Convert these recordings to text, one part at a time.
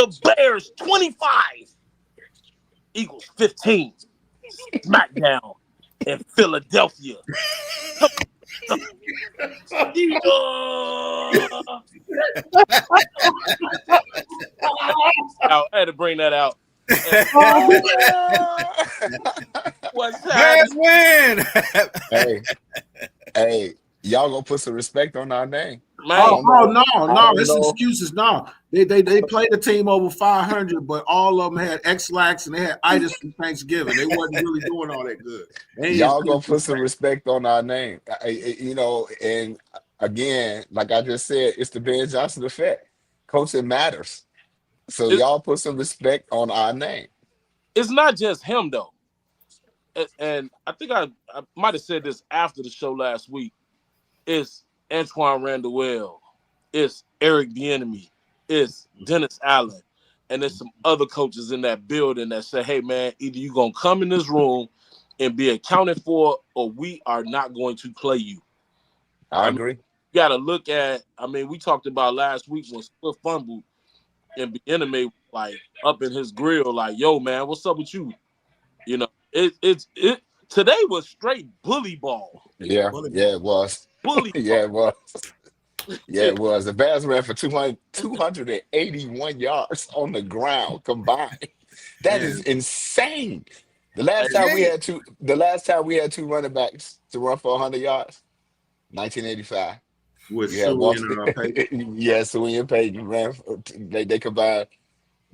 The Bears 25, Eagles 15. Smackdown in Philadelphia. I had to bring that out. What's Bears win. Hey, y'all gonna put some respect on our name. Man. No, it's excuses. No, they played a team over 500, but all of them had X-Lax and they had itis from Thanksgiving. They wasn't really doing all that good. Y'all gonna put some respect on our name, and again, like I just said, it's the Ben Johnson effect. Coaching matters, so y'all put some respect on our name. It's not just him though, and I think I might have said this after the show last week. It's Antoine Randall, it's Eric Bieniemy, it's Dennis Allen, and there's some other coaches in that building that say, hey, man, either you're going to come in this room and be accounted for or we are not going to play you. I agree. You got to look at, we talked about last week when Swift fumbled and Bieniemy like up in his grill like, yo, man, what's up with you? You know, it today was straight bully ball. Yeah, it was. Bully yeah, it was. Yeah, it was. The Bears ran for 281 yards on the ground combined. That is insane. The last time we had two running backs to run for 100 yards, 1985. With Suey and Peyton. Yeah, Suey and Peyton ran. They combined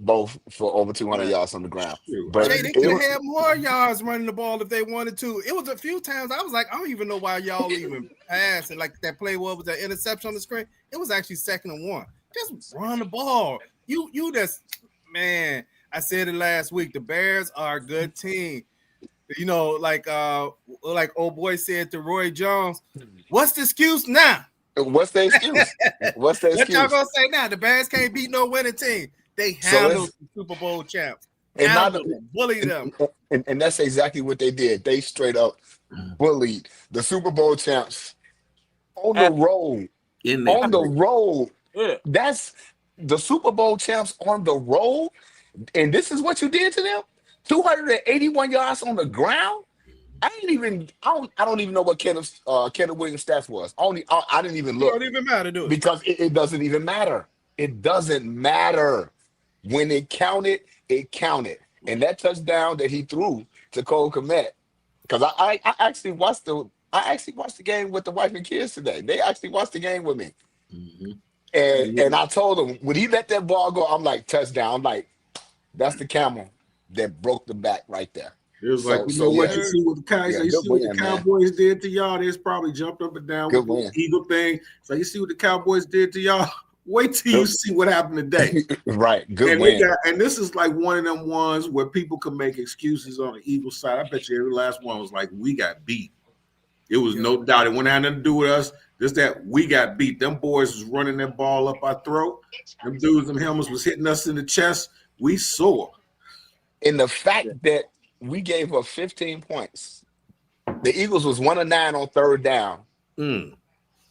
both for over 200 yards on the ground. But they could have had more yards running the ball if they wanted to. It was a few times I was like, I don't even know why y'all even passed. And like that play, what was that interception on the screen? It was actually 2nd and 1. Just run the ball. You just, man, I said it last week. The Bears are a good team. You know, like old boy said to Roy Jones, what's the excuse now? What's the excuse? What y'all gonna say now? The Bears can't beat no winning team. They handled the Super Bowl champs. And bullied them. And that's exactly what they did. They straight up bullied the Super Bowl champs on the road. On the road. Yeah. That's the Super Bowl champs on the road. And this is what you did to them? 281 yards on the ground? I don't even know what Kenneth Williams' stats was. I didn't even look. It don't even matter, do it? Because it doesn't even matter. It doesn't matter. When it counted, it counted. And that touchdown that he threw to Cole Kmet, because I actually watched the game with the wife and kids today. They actually watched the game with me. Mm-hmm. And I told them, when he let that ball go, I'm like, touchdown. I'm like, that's the camel that broke the back right there. It was what you see what the Cowboys did to y'all. They probably jumped up and down with the Eagle thing. So you see what the Cowboys did to y'all. Wait till you see what happened today. Right. Good win. And this is like one of them ones where people can make excuses on the Eagles side. I bet you every last one was like, we got beat. It was no doubt. It wouldn't have nothing to do with us. Just that we got beat. Them boys was running that ball up our throat. Them dudes, them helmets was hitting us in the chest. We saw. And the fact that we gave up 15 points. The Eagles was 1 of 9 on 3rd down.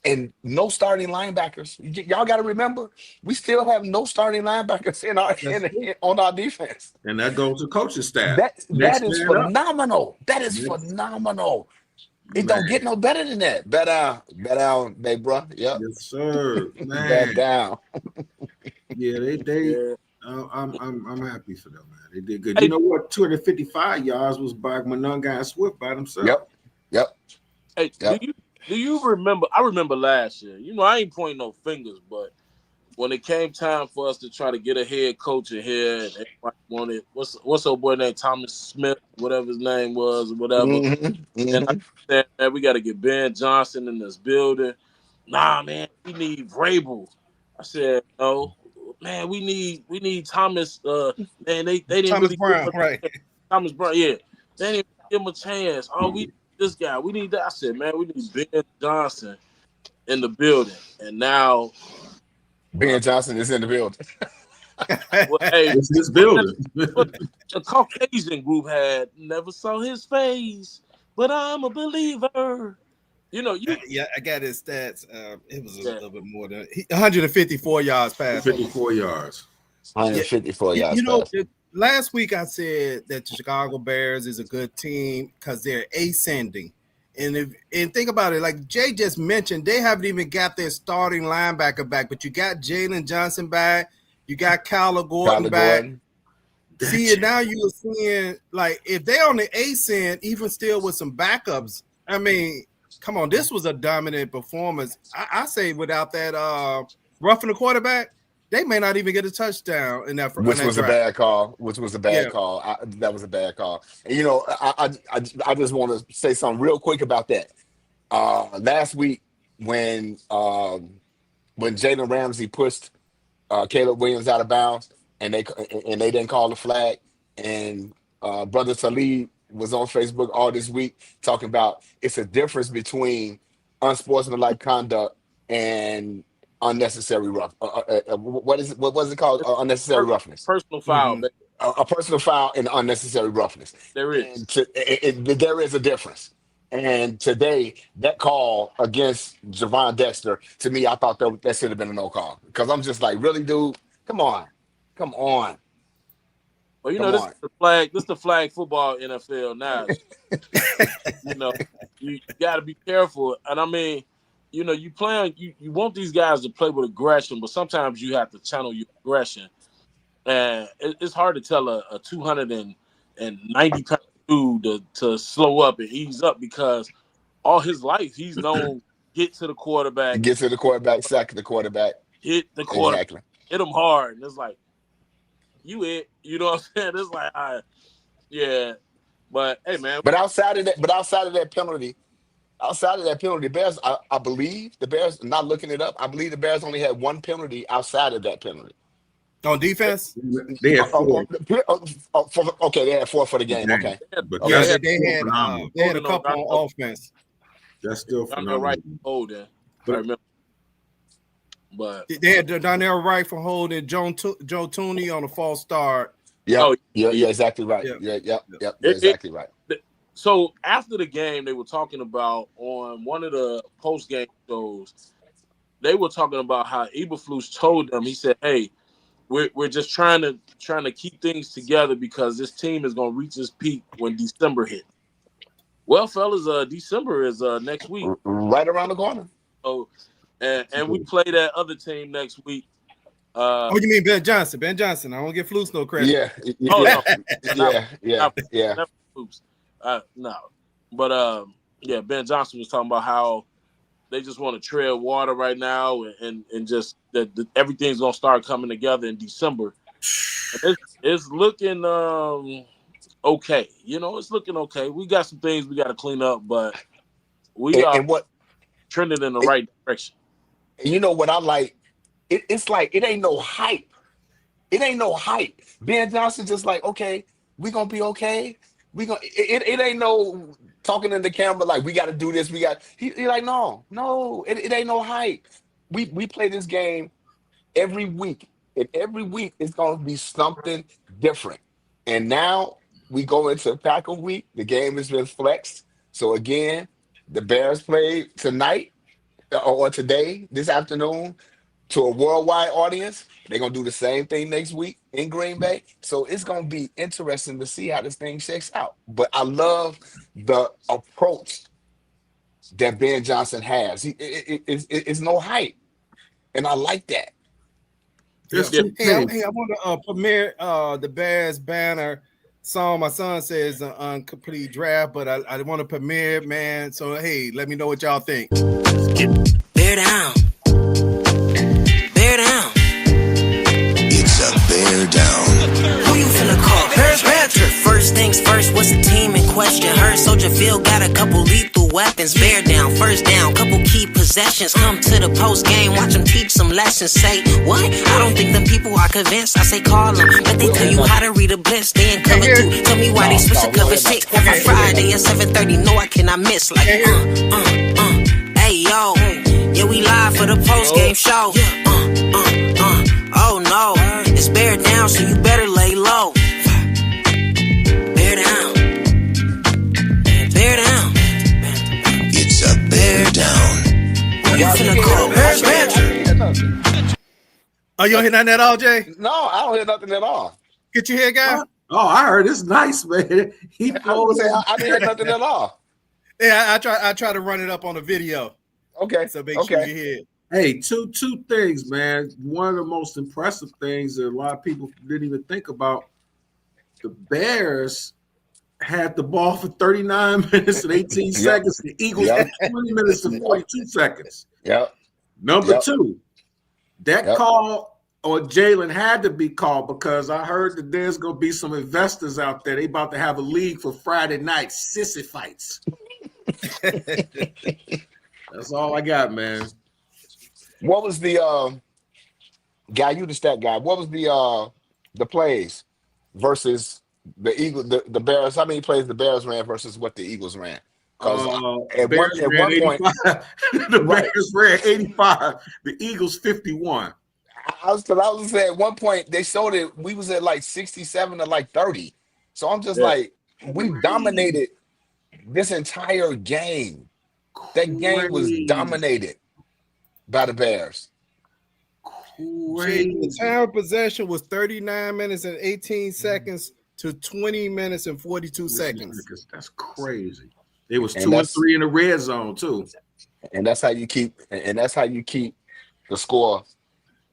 And no starting linebackers. Y'all got to remember, we still have no starting linebackers on our defense. And that goes to coaching staff. That is phenomenal. That is phenomenal. It don't get no better than that. Bet down, big bro. Yep. Yes, sir. Man. Bet down. Yeah, they I'm happy for them, man. They did good. You know what? 255 yards was by Mononga and Swift by themselves. Yep. Hey, do you remember? I remember last year. You know, I ain't pointing no fingers, but when it came time for us to try to get a head coach in here, and everybody wanted what's old boy named Thomas Smith, whatever his name was, or whatever. Mm-hmm. And I said, man, we got to get Ben Johnson in this building. Nah, man, we need Vrabel. I said, no, man, we need Thomas. Man, they didn't Thomas really Brown, right? Thomas Brown, yeah, they didn't give him a chance. Oh, we. This guy, we need that. I said, man, we need Ben Johnson in the building. And now Ben Johnson is in the building. Well, hey, it's this building. The Caucasian group had never saw his face, but I'm a believer. You know, I got his stats. It was a little bit more than 154 yards passed. 54 yards. 154 yards You know, passing. last week I said that the Chicago Bears is a good team because they're ascending. And think about it, like Jay just mentioned, they haven't even got their starting linebacker back, but you got Jalen Johnson back, you got Kyler Gordon back. See, and now you're seeing, like, if they're on the ascend, even still with some backups, I mean, come on, this was a dominant performance. I say without that roughing the quarterback, they may not even get a touchdown in that. Which was a bad call. That was a bad call. And I just want to say something real quick about that. Last week when Jalen Ramsey pushed Caleb Williams out of bounds and they didn't call the flag, and Brother Talib was on Facebook all this week talking about it's a difference between unsportsmanlike conduct and unnecessary rough. What was it called? Unnecessary roughness. Personal foul. Mm-hmm. A personal foul and unnecessary roughness. There is. There is a difference. And today, that call against Javon Dexter, to me, I thought that should have been a no call. Because I'm just like, really, dude? Come on. Well, this is the flag football NFL now. You got to be careful. And I mean, you want these guys to play with aggression, but sometimes you have to channel your aggression. And it's hard to tell a 290-pound dude to slow up and ease up, because all his life he's known get to the quarterback, sack the quarterback, hit the quarterback, exactly. Hit him hard. And it's like, you know what I'm saying? It's like, yeah. But hey, man. But outside of that penalty, the Bears, I believe the Bears, not looking it up, I believe the Bears only had one penalty outside of that penalty. On defense? They had 4. They had 4 for the game. Okay. But they had a couple on offense. That's still phenomenal. Right holding. I remember. But they had Donnell Wright for holding Joe Tooney on a false start. Yeah, exactly right. Yep, exactly right. So after the game, they were talking about on one of the post-game shows, they were talking about how Eberflus told them, he said, hey, we're just trying to keep things together because this team is going to reach its peak when December hit. Well, fellas, December is next week. Right around the corner. So, and we play that other team next week. You mean Ben Johnson? Ben Johnson. I don't give Flus no credit. Yeah. No. But Ben Johnson was talking about how they just want to tread water right now, and just that everything's gonna start coming together in December. It's looking okay. It's looking okay. We got some things we got to clean up, but we are trending in the right direction. And you know what I like? It's like it ain't no hype. It ain't no hype. Ben Johnson just like, okay, we gonna be okay. It ain't no talking in the camera like we got to do this. He like, no, it ain't no hype. We play this game every week, and every week it's gonna be something different. And now we go into Packer week. The game has been flexed. So again, the Bears play tonight or today, this afternoon, to a worldwide audience. They're going to do the same thing next week in Green Bay. So it's going to be interesting to see how this thing shakes out. But I love the approach that Ben Johnson has. It's no hype. And I like that. Hey, I want to premiere the Bears banner song. My son says an incomplete draft, but I want to premiere it, man. So, hey, let me know what y'all think. Bear down. Bear down. Who you finna call? Bearsbanter. First things first, what's the team in question? Her Soldier Field got a couple lethal weapons. Bear down, first down, couple key possessions. Come to the post game, watch them teach some lessons. Say, what? I don't think them people are convinced. I say call them, but they tell you how to read a blitz. They in cover 2. Tell me why they switch to cover 6. Every Friday at 7:30, no, I cannot miss. Like, hey, yo. Yeah, we live for the post game show. Oh no, it's bear down, so you better lay low. Bear down. Bear down. It's a bear down. What you finna call? Oh, you don't hear nothing at all, Jay? No, I don't hear nothing at all. Get your hair, guy. What? Oh, I heard it's nice, man. He I was gonna say I didn't hear nothing at all. Yeah, I try to run it up on a video. Okay. So make sure you hear it. Hey, two things, man. One of the most impressive things that a lot of people didn't even think about, the Bears had the ball for 39 minutes and 18 seconds. The Eagles for 20 minutes and 42 seconds. Yep. Number two, that call on Jalen had to be called because I heard that there's going to be some investors out there. They about to have a league for Friday night sissy fights. That's all I got, man. What was the guy? You the stat guy. What was the plays versus the Eagles, the Bears? How many plays the Bears ran versus what the Eagles ran? Because at one point, the Bears ran 85. The Eagles 51. I was gonna say at one point they showed it. We was at like 67 to like 30. So I'm just like, we dominated this entire game. That game was dominated by the Bears. The time of possession was 39 minutes and 18 seconds to 20 minutes and 42 seconds. That's crazy. It was 2 and 3 in the red zone too. And that's how you keep the score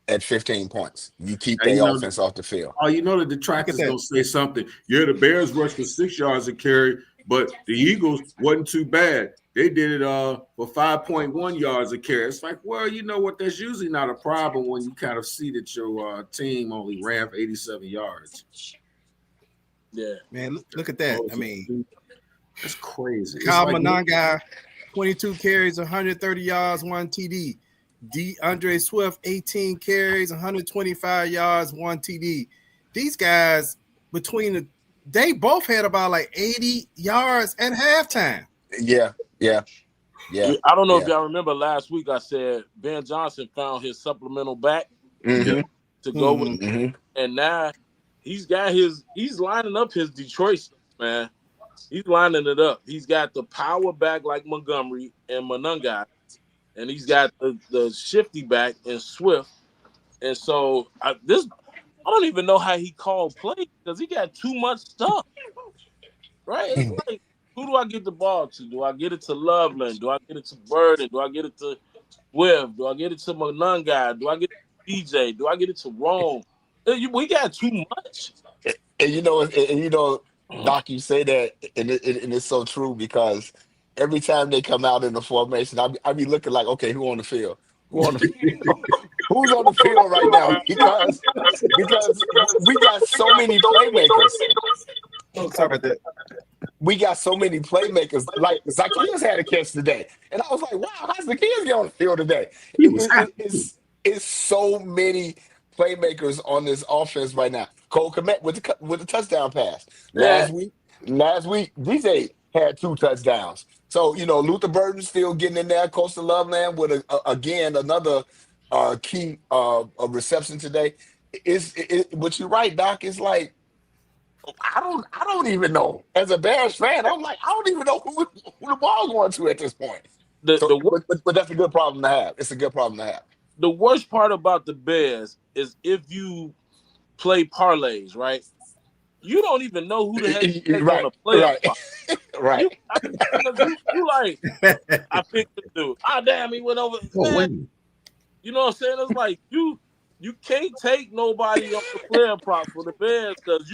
at 15 points. You keep the offense off the field. Oh, you know the detractors gonna say something. Yeah, the Bears rushed for 6 yards a carry, but the Eagles wasn't too bad. They did it for 5.1 yards a carry. It's like, well, you know what? That's usually not a problem when you kind of see that your team only ran for 87 yards. Yeah, man, look at that. I mean, that's crazy. Kyle Monangai, 22 carries, 130 yards, 1 TD. DeAndre Swift, 18 carries, 125 yards, 1 TD. These guys, they both had about like 80 yards at halftime. Yeah. I don't know if y'all remember last week I said Ben Johnson found his supplemental back to go with, and now he's lining up his Detroit, man. He's lining it up. He's got the power back like Montgomery and Monangai, and he's got the shifty back in Swift. And so I don't even know how he called play because he got too much stuff. Right? It's like, who do I get the ball to? Do I get it to Loveland? Do I get it to Burden? Do I get it to Swift? Do I get it to Monangai? Do I get it to DJ? Do I get it to Rome? We got too much. And you know, Doc, you say that, and it's so true because every time they come out in the formation, I be looking like, okay, who on the field? Who's on the field right now? Because we got so many playmakers. Oh, sorry about that. We got so many playmakers. Like Zacchaeus had a catch today, and I was like, "Wow, how's Zacchaeus get on the field today?" It's so many playmakers on this offense right now. Cole Kmet with the touchdown pass last week. DJ had 2 touchdowns. So Luther Burden's still getting in there. Coastal Loveland with another key reception today. But you're right, Doc. It's like, I don't even know. As a Bears fan, I'm like, I don't even know who the ball's going to at this point. But that's a good problem to have. It's a good problem to have. The worst part about the Bears is if you play parlays, right? You don't even know who the heck is going to play. Right. You like, I picked the dude. Damn, he went over. You know what I'm saying? It's like you can't take nobody off the player prop for the Bears because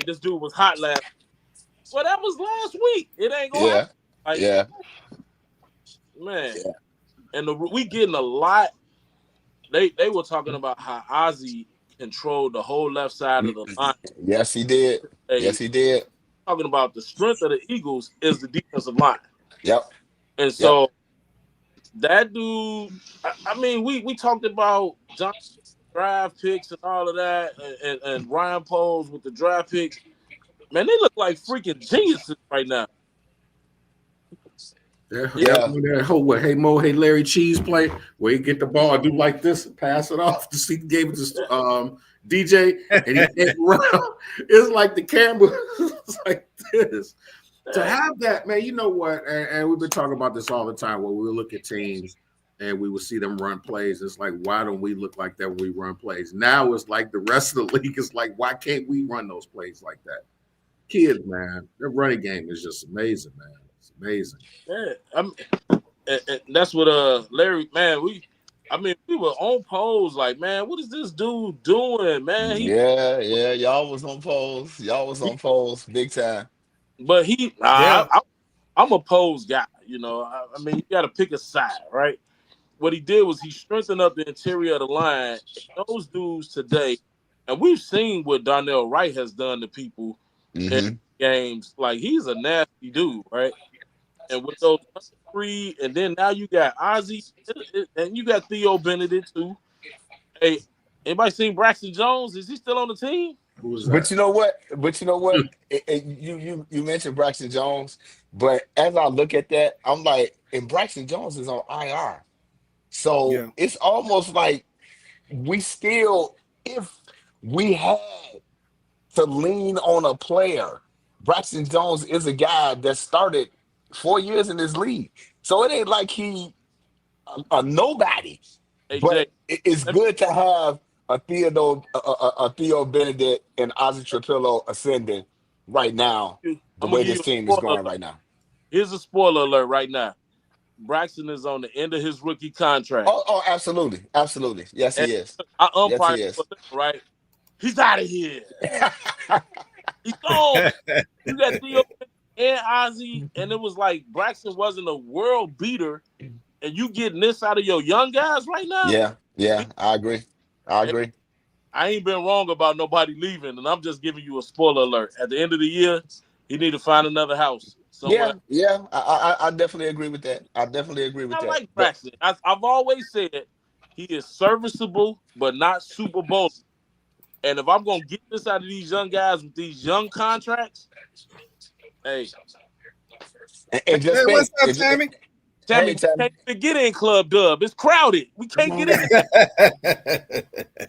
this dude was hot last. Well, that was last week. It ain't going to happen. Man. Yeah. And we getting a lot. They were talking about how Ozzie controlled the whole left side of the line. Yes, he did. Talking about the strength of the Eagles is the defensive line. Yep. And so that dude, I mean, we talked about Johnson's draft picks and all of that, and Ryan Poles with the draft picks. Man, they look like freaking geniuses right now. Hey Mo, hey Larry Cheese play where you get the ball, do like this, and pass it off. To see gave it to DJ, and he can't run. It's like the camera is like this. To have that, man, you know what? And we've been talking about this all the time. Where we look at teams and we would see them run plays. It's like, why don't we look like that when we run plays? Now it's like the rest of the league is like, why can't we run those plays like that? Kids, man, their running game is just amazing, man. It's amazing. Yeah, and that's what Larry, man, we were on pose like, man, what is this dude doing, man? Yeah, y'all was on polls. Y'all was on polls big time. But Yeah. I'm a pose guy, you know. I mean, you got to pick a side, right? What he did was he strengthened up the interior of the line. And those dudes today, and we've seen what Darnell Wright has done to people in games. Like, he's a nasty dude, right? And with those three, and then now you got Ozzie, and you got Theo Benedict too. Hey, anybody seen Braxton Jones? Is he still on the team? Who's that? But you know what? You mentioned Braxton Jones, but as I look at that, I'm like, and Braxton Jones is on IR. So it's almost like we still, if we had to lean on a player, Braxton Jones is a guy that started 4 years in this league. So it ain't like he a nobody. Hey, But Jay, it's good to have a Theo Benedict and Ozzie Trapillo ascending right now, the I'm way gonna give this you a team is spoiler going alert. right now. Here's a spoiler alert right now. Braxton is on the end of his rookie contract. Oh, absolutely. Absolutely. Yes, he And is. I Yes, he umpired is. for them, right? He's out of here. He's gone. You got Theo and Ozzie, and it was like Braxton wasn't a world beater, and you getting this out of your young guys right now? Yeah, I agree. I And agree. I ain't been wrong about nobody leaving, and I'm just giving you a spoiler alert. At the end of the year, he need to find another house somewhere. Yeah. I definitely agree with that. I definitely agree with I that. like But Braxton. I've always said he is serviceable, but not Super Bowl. And if I'm gonna get this out of these young guys with these young contracts, hey, and just Hey, what's think, up, Tammy? Tammy, hey, we Tammy. can't even get in Club Dub. It's crowded. We can't get in.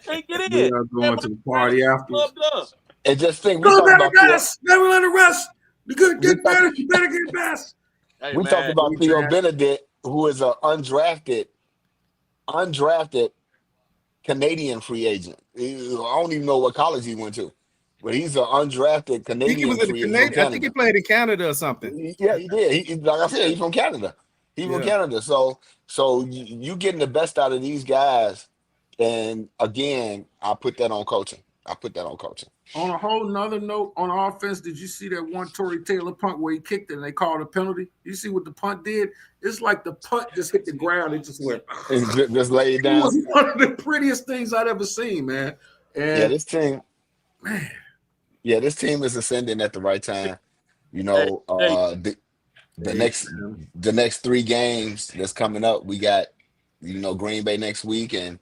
Can't get We in. are going to the party afterwards. Club Dub. And just think, we Go talk better about Theo. rest. Never let it rest. You could We get talk, better. You better get best. Hey we talk man, about Theo Benedict, who is an undrafted Canadian free agent. I don't even know what college he went to, but he's an undrafted I think he was Canadian in the free agent from Canadian. I think he Canada. played in Canada or something. Yeah, he did. Like I said, he's from Canada. He's from Yeah. Canada. So you getting the best out of these guys, and again, I put that on coaching. On a whole nother note, on offense, did you see that one Tory Taylor punt where he kicked it and they called a penalty? You see what the punt did? It's like the punt just hit the ground. It just went. And just lay it It down. was one of the prettiest things I'd ever seen, man. Yeah, And this team. man, Yeah, this team is ascending at the right time. You hey, know, hey, the next 3 games that's coming up, we got Green Bay next week, and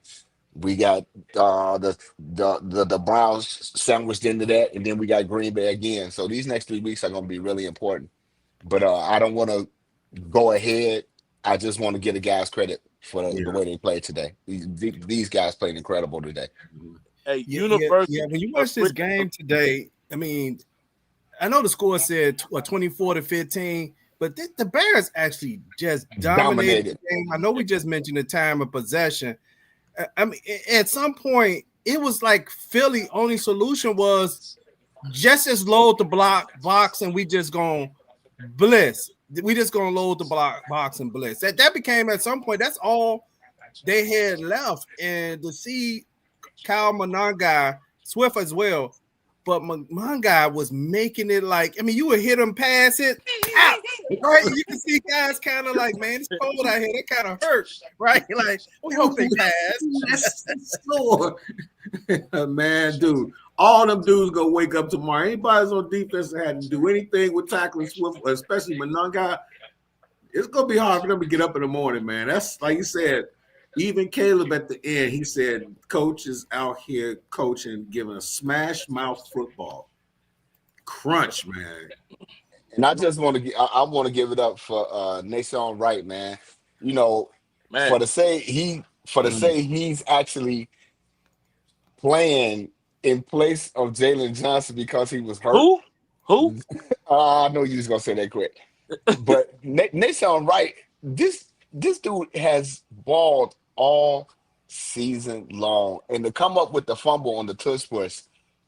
we got the Browns sandwiched into that, and then we got Green Bay again. So these next 3 weeks are going to be really important. But I don't want to go ahead. I just want to give the guys credit for the way they played today. These guys played incredible today. hey, Yeah, University. when you watch this game today, I mean, I know the score said 24-15, but the Bears actually just dominated the game. I know we just mentioned the time of possession. I mean, at some point, it was like Philly only solution was just load the block box and we just gonna bliss. We just gonna load the block box and bliss. That became at some point, that's all they had left. And to see Kyle Monangai, Swift as well, but Monangai was making it like, I mean, you would hit him pass it out, right? You can see guys kind of like, man, it's cold out here. That kind of hurts, right? Like, we hope they pass. score. Man, dude, all them dudes gonna wake up tomorrow. Anybody's on defense that had to do anything with tackling Swift, especially Monangai, it's gonna be hard for them to get up in the morning, man. That's like you said. Even Caleb at the end, he said, "Coach is out here coaching, giving a smash mouth football, crunch, man." And I just want to, I want to give it up for Nason Wright, man. You know, Man. for to say he's actually playing in place of Jalen Johnson because he was hurt. Who? I know you was gonna say that quick, but Nason Wright, this this dude has balled all season long, and to come up with the fumble on the tush push,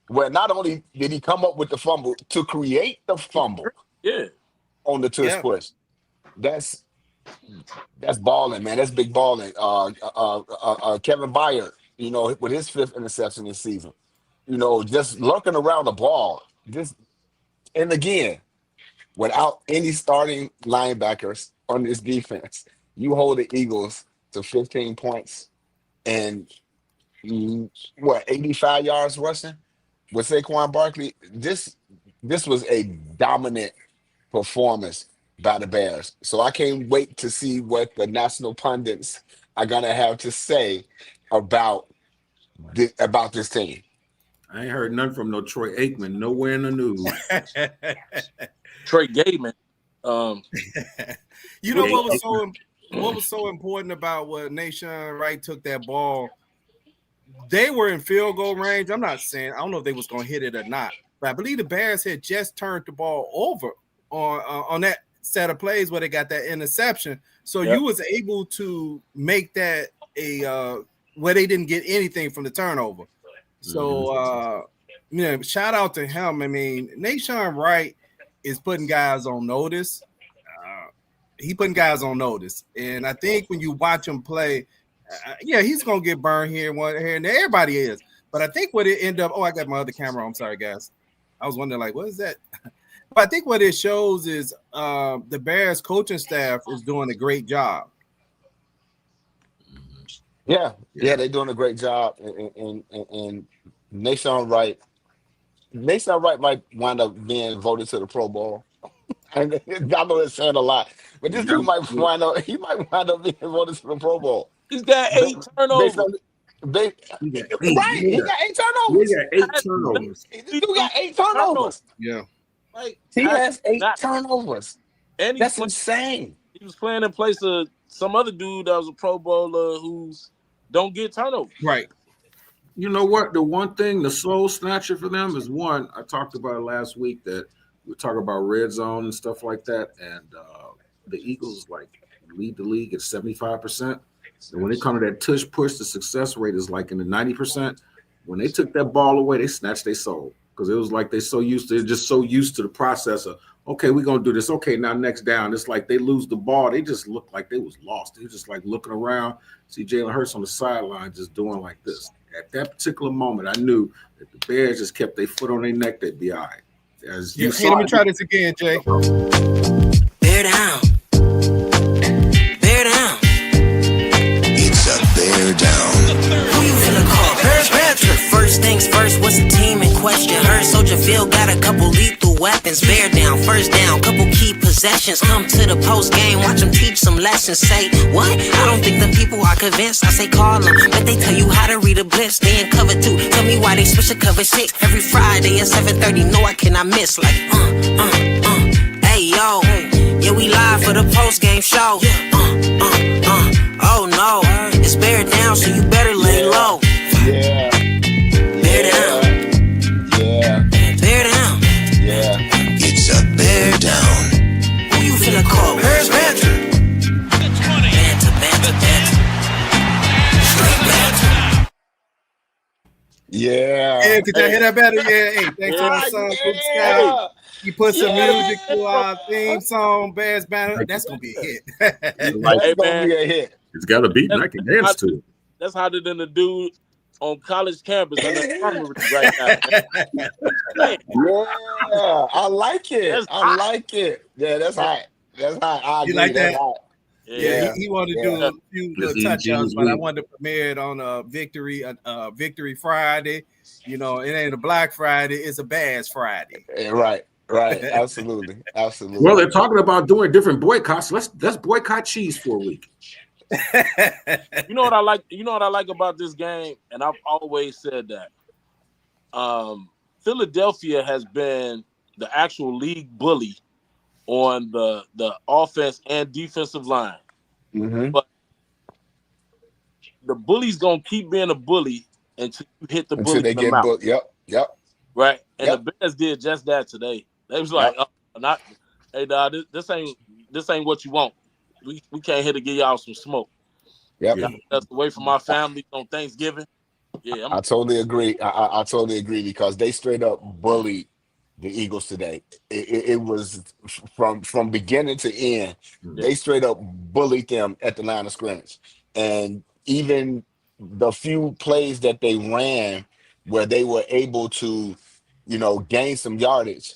where not only did he come up with the fumble to create the fumble Yeah. on the tush Yeah. push, that's that's balling, man. That's big balling. Kevin Byard, with his 5th interception this season, just lurking around the ball. And again, without any starting linebackers on this defense, you hold the Eagles to 15 points and 85 yards rushing with Saquon Barkley. This was a dominant performance by the Bears. So I can't wait to see what the national pundits are gonna have to say about this team. I ain't heard nothing from no Troy Aikman nowhere in the news. Trey Gayman. You know what was so important about what Nation Wright took that ball? They were in field goal range. I don't know if they was gonna hit it or not, but I believe the Bears had just turned the ball over on that set of plays where they got that interception. So you was able to make that where they didn't get anything from the turnover. So shout out to him. I mean, Nation Wright is putting guys on notice. He putting guys on notice, and I think when you watch him play, he's gonna get burned here and there. Everybody is, but I think what it end up. Oh, I got my other camera. I'm sorry, guys. I was wondering, like, what is that? But I think what it shows is the Bears coaching staff is doing a great job. Yeah, they're doing a great job, and Nation Wright might wind up being voted to the Pro Bowl. And I know it's saying a lot, but this dude might wind up being voted to the Pro Bowl. He's got 8 turnovers. He got 8 turnovers. He got 8 turnovers. This dude got 8 turnovers. Yeah. Like, He has 8 turnovers. And That's insane. He was playing in place of some other dude that was a Pro Bowler who's don't get turnovers. Right. You know what? The one thing, the soul snatcher for them is one. I talked about it last week that we talk about red zone and stuff like that, and the Eagles lead the league at 75%. And when they come to that tush push, the success rate is like in the 90%. When they took that ball away, they snatched their soul because it was like they're so used to the process of, okay, we're gonna do this. Okay, now next down. It's like they lose the ball. They just look like they was lost. They just like looking around. See Jalen Hurts on the sideline just doing like this. At that particular moment, I knew that the Bears just kept their foot on their neck, they'd be all right. As you Hey, let me try this again, Jay. Bear down. Bear down. It's a bear down. Who you finna call? Bearsbanter. First things first, what's the team in question? Her Soldier Field got a couple lethal weapons. Bear down, first down, couple key possessions. Come to the post game, watch them teach some lessons. Say, what? I don't think them people are convinced. I say call them, but they tell you how to read a blitz. They in cover 2. Tell me why they switch to cover 6 every Friday at 7:30. No, I cannot miss. Like, Hey, yo. Yeah, we live for the post game show. Oh no, it's bear down, so you better lay low. Yeah. Bear down. Yeah. Bear down. Yeah. It's a bear down. Who you finna call? Bearsbanter. Banter. Straight banter. Yeah. Yeah, did y'all hear that better? Yeah, hey, thanks to my son, Luke Scott. He put some music to our theme song, Bears Banter. That's gonna be a hit. It's Hey, gonna man. be a hit. It's got a beat and I can dance to it. That's hotter than the dude on college campus in the infirmary right now. Man. Yeah, I like it. That's I hot. like it. Yeah, that's hot. That's hot. I agree. You like That's that? hot. Yeah, he wanted to do a few little This touch-ups, is but I week. wanted to premiere it on Victory Friday. You know, it ain't a Black Friday, it's a Bears Friday. Yeah, right. Absolutely. Well, they're talking about doing different boycotts. Let's boycott cheese for a week. You know what I like? You know what I like about this game, and I've always said that. Philadelphia has been the actual league bully on the offense and defensive line, Mm-hmm. but the bully's gonna keep being a bully until you hit the Until bully they in the get mouth, booked. Yep. right? And Yep. the Bears did just that today. They was like, "Oh, not hey, dog, this ain't what you want." we came here to give y'all some smoke. Yep. Yeah. That's away from our family on Thanksgiving. Yeah, I totally agree. I totally agree because they straight up bullied the Eagles today. It was from beginning to end. Mhm. They straight up bullied them at the line of scrimmage, and even the few plays that they ran where they were able to, gain some yardage.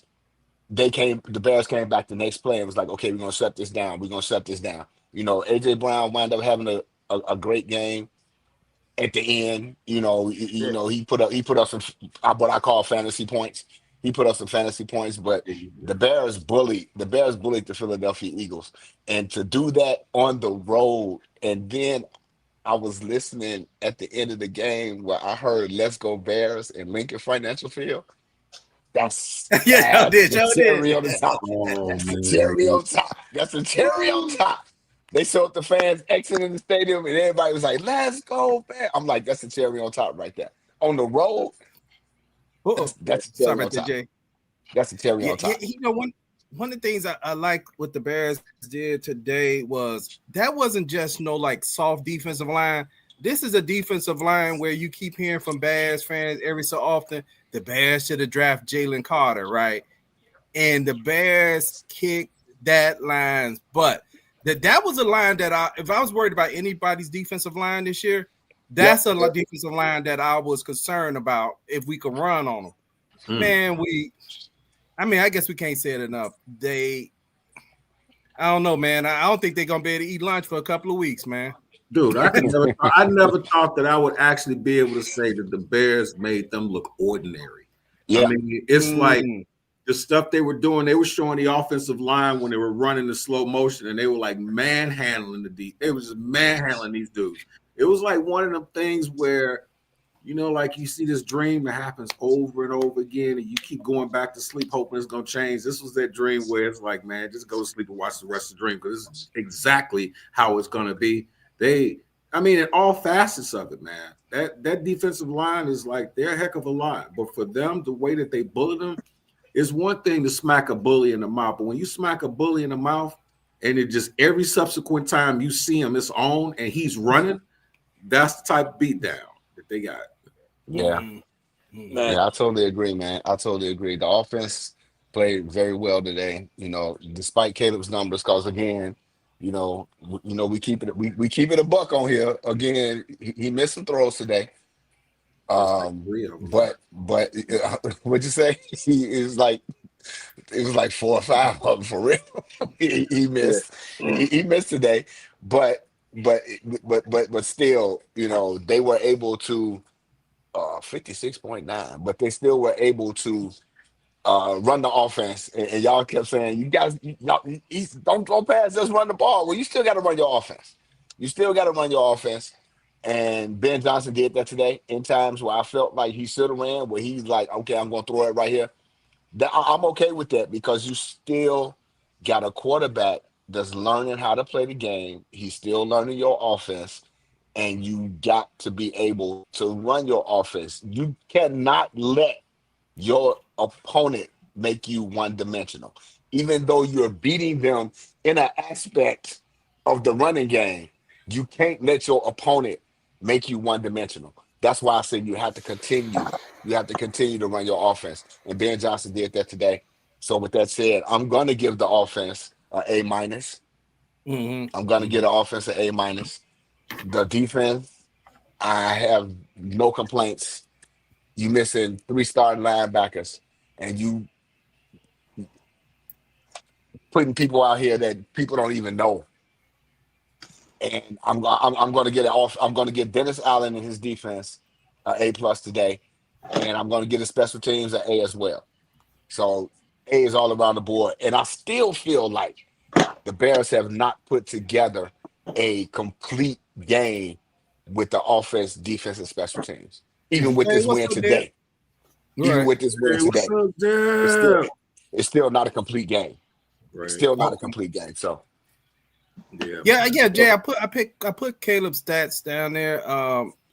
The Bears came back the next play and was like, okay, we're gonna shut this down. We're gonna shut this down. AJ Brown wound up having a great game at the end. He put up some what I call fantasy points. He put up some fantasy points, but the Bears bullied the Philadelphia Eagles, and to do that on the road. And then I was listening at the end of the game where I heard "Let's Go Bears" in Lincoln Financial Field. That's Yeah, y'all did. the Y'all cherry did. on the top. Oh That's the man. cherry on top. That's the cherry on top. They showed the fans exiting the stadium, and everybody was like, "Let's go, man!" I'm like, "That's the cherry on top right there." On the road, Uh-oh. that's the Sorry cherry on about that, top. Jay. That's the cherry Yeah, on top. one of the things I like what the Bears did today was that wasn't just no like soft defensive line. This is a defensive line where you keep hearing from Bears fans every so often the Bears should have drafted Jalen Carter, right? And the Bears kicked that line's butt. That was a line that if I was worried about anybody's defensive line this year, that's a defensive line that I was concerned about if we could run on them. Man, I guess we can't say it enough. I don't know, man. I don't think they're gonna be able to eat lunch for a couple of weeks, man. Dude, I never thought that I would actually be able to say that the Bears made them look ordinary. Yeah. I mean, it's like the stuff they were doing. They were showing the offensive line when they were running the slow motion, and they were like manhandling They was just manhandling these dudes. It was like one of them things where, like you see this dream that happens over and over again, and you keep going back to sleep hoping it's gonna change. This was that dream where it's like, man, just go to sleep and watch the rest of the dream because this is exactly how it's gonna be. In all facets of it, man. That defensive line is like they're a heck of a line. But for them, the way that they bully them, it's one thing to smack a bully in the mouth. But when you smack a bully in the mouth, and it just every subsequent time you see him, it's on and he's running, that's the type of beatdown that they got. Yeah. man. Yeah, I totally agree, man. I totally agree. The offense played very well today, despite Caleb's numbers, because again, we keep it a buck on here. Again, he missed some throws today. But what'd you say? It was like 4 or 5 of them for real. he missed. He missed today, but still, they were able to 56.9, but they still were able to run the offense. And y'all kept saying, "You guys, don't pass, just run the ball." Well, you still got to run your offense. You still got to run your offense. And Ben Johnson did that today in times where I felt like he should have ran, where he's like, "Okay, I'm going to throw it right here." I'm okay with that because you still got a quarterback that's learning how to play the game. He's still learning your offense, and you got to be able to run your offense. You cannot let your opponent make you one-dimensional. Even though you're beating them in an aspect of the running game, you can't let your opponent make you one-dimensional. That's why I said you have to continue. You have to continue to run your offense. And Ben Johnson did that today. So with that said, I'm going to give the offense an A-. I'm going to give the offense an A-. The defense, I have no complaints. You missing 3 starting linebackers, and you putting people out here that people don't even know. And I'm going to get it off. I'm going to give Dennis Allen and his defense an A+ today, and I'm going to give the special teams an A as well. So A is all around the board, and I still feel like the Bears have not put together a complete game with the offense, defense, and special teams. Even with this win today. Even with this win today. It's still not a complete game. Right. It's still not a complete game. So yeah, Jay. I put Caleb's stats down there.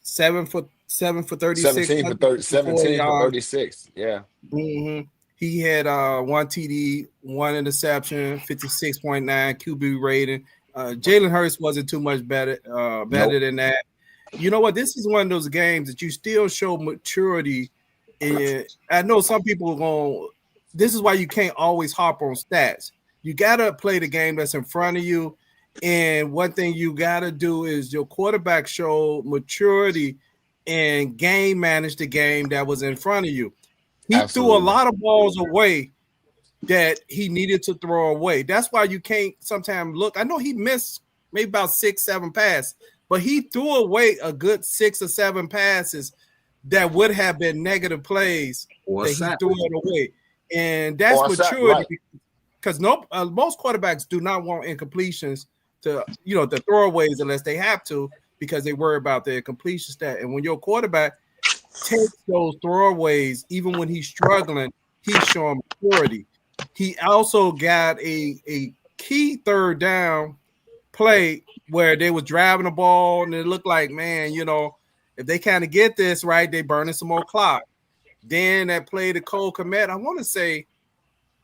7 for 36. 17 for 36. Yeah. Mm-hmm. He had 1 TD, 1 interception, 56.9 QB rating, Jalen Hurts wasn't too much better than that. You know what? This is one of those games that you still show maturity. And I know some people are going. This is why you can't always harp on stats. You gotta play the game that's in front of you. And one thing you gotta do is your quarterback show maturity and game manage the game that was in front of you. He threw a lot of balls away that he needed to throw away. That's why you can't sometimes look. I know he missed maybe about 6-7 passes, but he threw away a good 6 or 7 passes that would have been negative plays that he threw it away. And that's maturity, because most quarterbacks do not want incompletions to the throwaways unless they have to, because they worry about their completion stat. And when your quarterback takes those throwaways, even when he's struggling, he's showing maturity. He also got a key third down play where they was driving the ball and it looked like, man, if they kind of get this right, they burning some more clock. Then that play to Cole Kmet, I want to say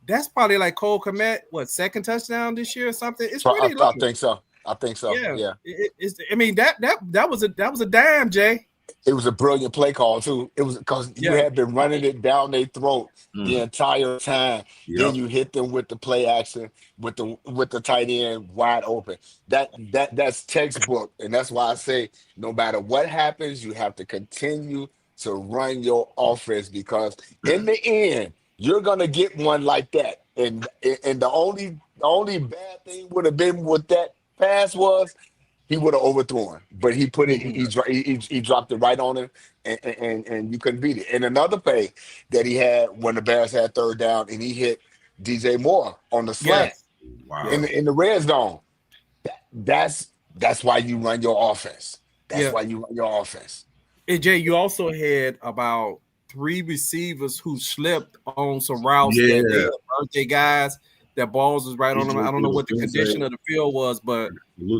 that's probably like Cole Kmet, second touchdown this year or something. It's pretty low. I think so. Yeah. That was a dime, Jay. It was a brilliant play call too. It was because you had been running it down their throat the entire time. Yep. Then you hit them with the play action with the tight end wide open. That's textbook, and that's why I say no matter what happens, you have to continue to run your offense, because in the end you're gonna get one like that. And the only bad thing would have been with that pass was he would have overthrown, but he put it. He dropped it right on him, and you couldn't beat it. And another play that he had when the Bears had third down, and he hit DJ Moore on the slant in the red zone. That's why you run your offense. That's why you run your offense. And Jay, you also had about 3 receivers who slipped on some routes that they birthday guys. That balls was right on them. I don't know what the condition of the field was, but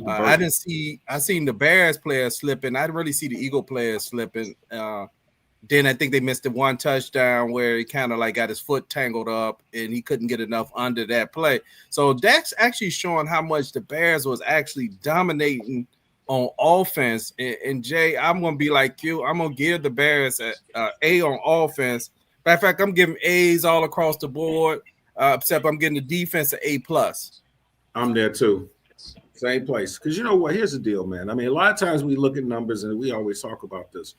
I seen the Bears players slipping. I didn't really see the Eagle players slipping. Then I think they missed the one touchdown where he kind of like got his foot tangled up and he couldn't get enough under that play. So that's actually showing how much the Bears was actually dominating on offense. And Jay, I'm going to be like you. I'm going to give the Bears A on offense. Matter of fact, I'm giving A's all across the board. Except I'm getting the defense an A+. I'm there too. Same place. Because you know what? Here's the deal, man. I mean, a lot of times we look at numbers and we always talk about this.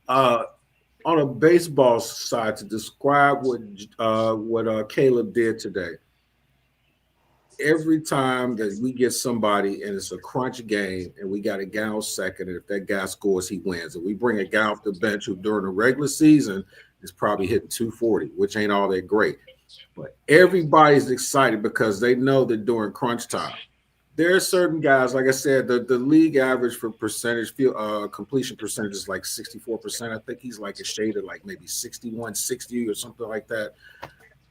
On a baseball side, to describe what Caleb did today, every time that we get somebody and it's a crunch game and we got a guy on second, and if that guy scores, he wins. And we bring a guy off the bench who during the regular season is probably hitting 240, which ain't all that great. But everybody's excited because they know that during crunch time, there are certain guys, like I said, the league average for completion percentage is like 64%. I think he's like a shade of like maybe 61, 60 or something like that.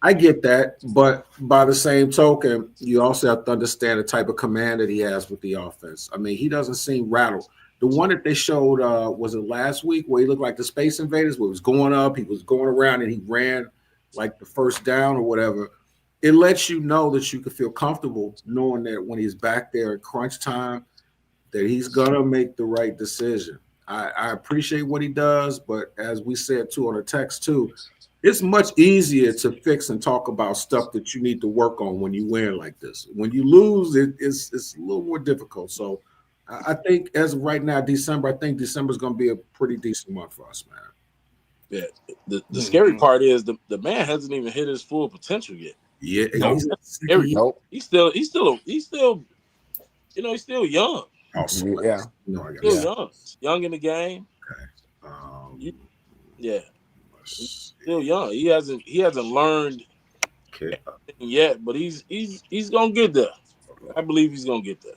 I get that, but by the same token, you also have to understand the type of command that he has with the offense. I mean, he doesn't seem rattled. The one that they showed, was it last week, where he looked like the Space Invaders, where he was going up, he was going around, and he ran like the first down or whatever. It lets you know that you can feel comfortable knowing that when he's back there at crunch time, that he's going to make the right decision. I appreciate what he does, but as we said too on the text too, it's much easier to fix and talk about stuff that you need to work on when you win like this. When you lose, it's a little more difficult. So I think as of right now, December is going to be a pretty decent month for us, man. Yeah, the scary part is the man hasn't even hit his full potential yet. Yeah, that's scary. Nope. He's still he's still young. Oh, so yeah, young. Young in the game. Okay. He's still young. He hasn't learned yet, but he's gonna get there. I believe he's gonna get there.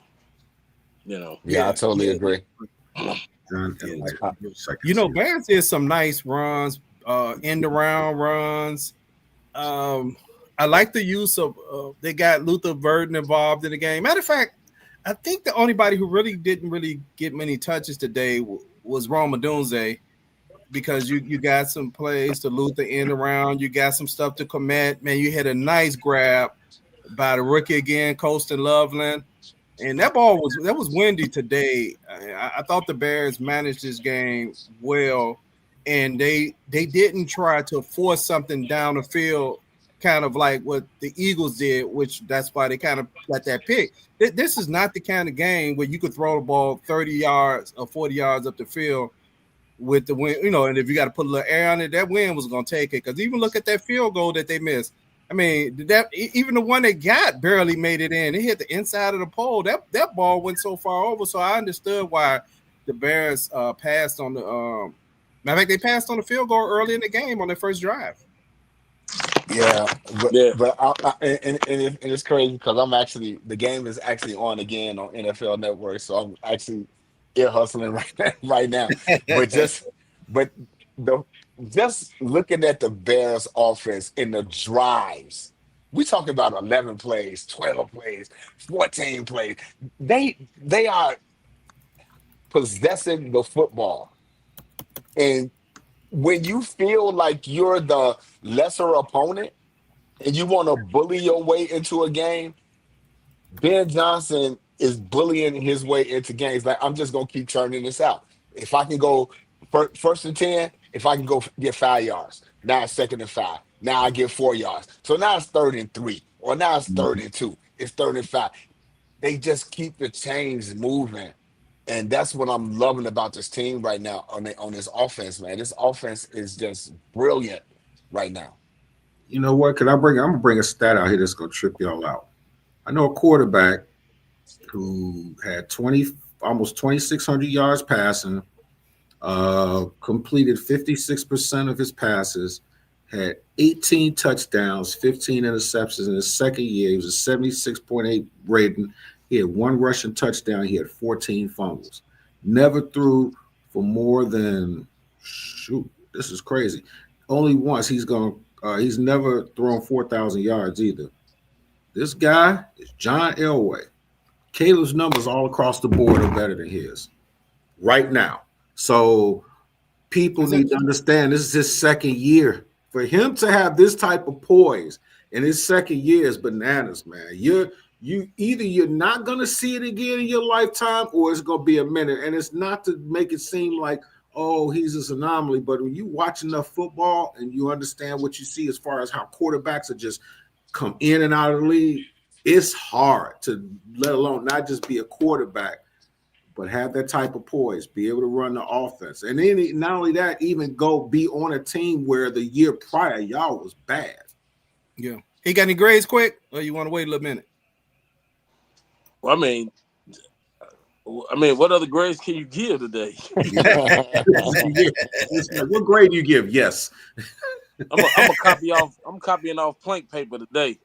Yeah, I totally agree. Bears did some nice runs, end around runs. I like the use of they got Luther Burden involved in the game. Matter of fact, I think the only body who didn't get many touches today was Roma Dunze, because you got some plays to Luther end around, you got some stuff to commit. Man, you had a nice grab by the rookie again, Colston Loveland. And that was windy today. I thought the Bears managed this game well, and they didn't try to force something down the field, kind of like what the Eagles did, which that's why they kind of got that pick. This is not the kind of game where you could throw the ball 30 yards or 40 yards up the field with the wind, and if you got to put a little air on it, that wind was going to take it. Because even look at that field goal that they missed. I mean, that even the one they got barely made it in. It hit the inside of the pole. That ball went so far over. So I understood why the Bears passed on the. Matter of fact, they passed on the field goal early in the game on their first drive. Yeah, Yeah. but it's crazy because the game is actually on again on NFL Network, so I'm actually ear hustling right now. But but the just looking at the Bears offense in the drives, we talking about 11 plays, 12 plays, 14 plays. They are possessing the football, and when you feel like you're the lesser opponent and you want to bully your way into a game, Ben Johnson is bullying his way into games. Like, I'm just going to keep turning this out. If I can go first and 10, if I can go get 5 yards, now it's second and 5. Now I get 4 yards. So now it's third and 3, or now it's third and 2. It's third and 5. They just keep the chains moving. And that's what I'm loving about this team right now on this offense, man. This offense is just brilliant right now. You know what? I'm gonna bring a stat out here that's gonna trip y'all out. I know a quarterback who had almost 2,600 yards passing, completed 56% of his passes, had 18 touchdowns, 15 interceptions in his second year. He was a 76.8 rating. He had 1 rushing touchdown. He had 14 fumbles. Never threw for more than this is crazy. Only once he's never thrown 4,000 yards either. This guy is John Elway. Caleb's numbers all across the board are better than his right now. So people need to understand this is his second year. For him to have this type of poise in his second year is bananas, man. You're not gonna see it again in your lifetime, or it's gonna be a minute. And it's not to make it seem like, oh, he's this anomaly, but when you watch enough football and you understand what you see as far as how quarterbacks are just come in and out of the league, it's hard to, let alone not just be a quarterback, but have that type of poise, be able to run the offense. And then not only that, even go be on a team where the year prior y'all was bad. Yeah. He got any grades quick, or you want to wait a little minute? Well, I mean, what other grades can you give today? What grade do you give? Yes. I'm copying off plank paper today.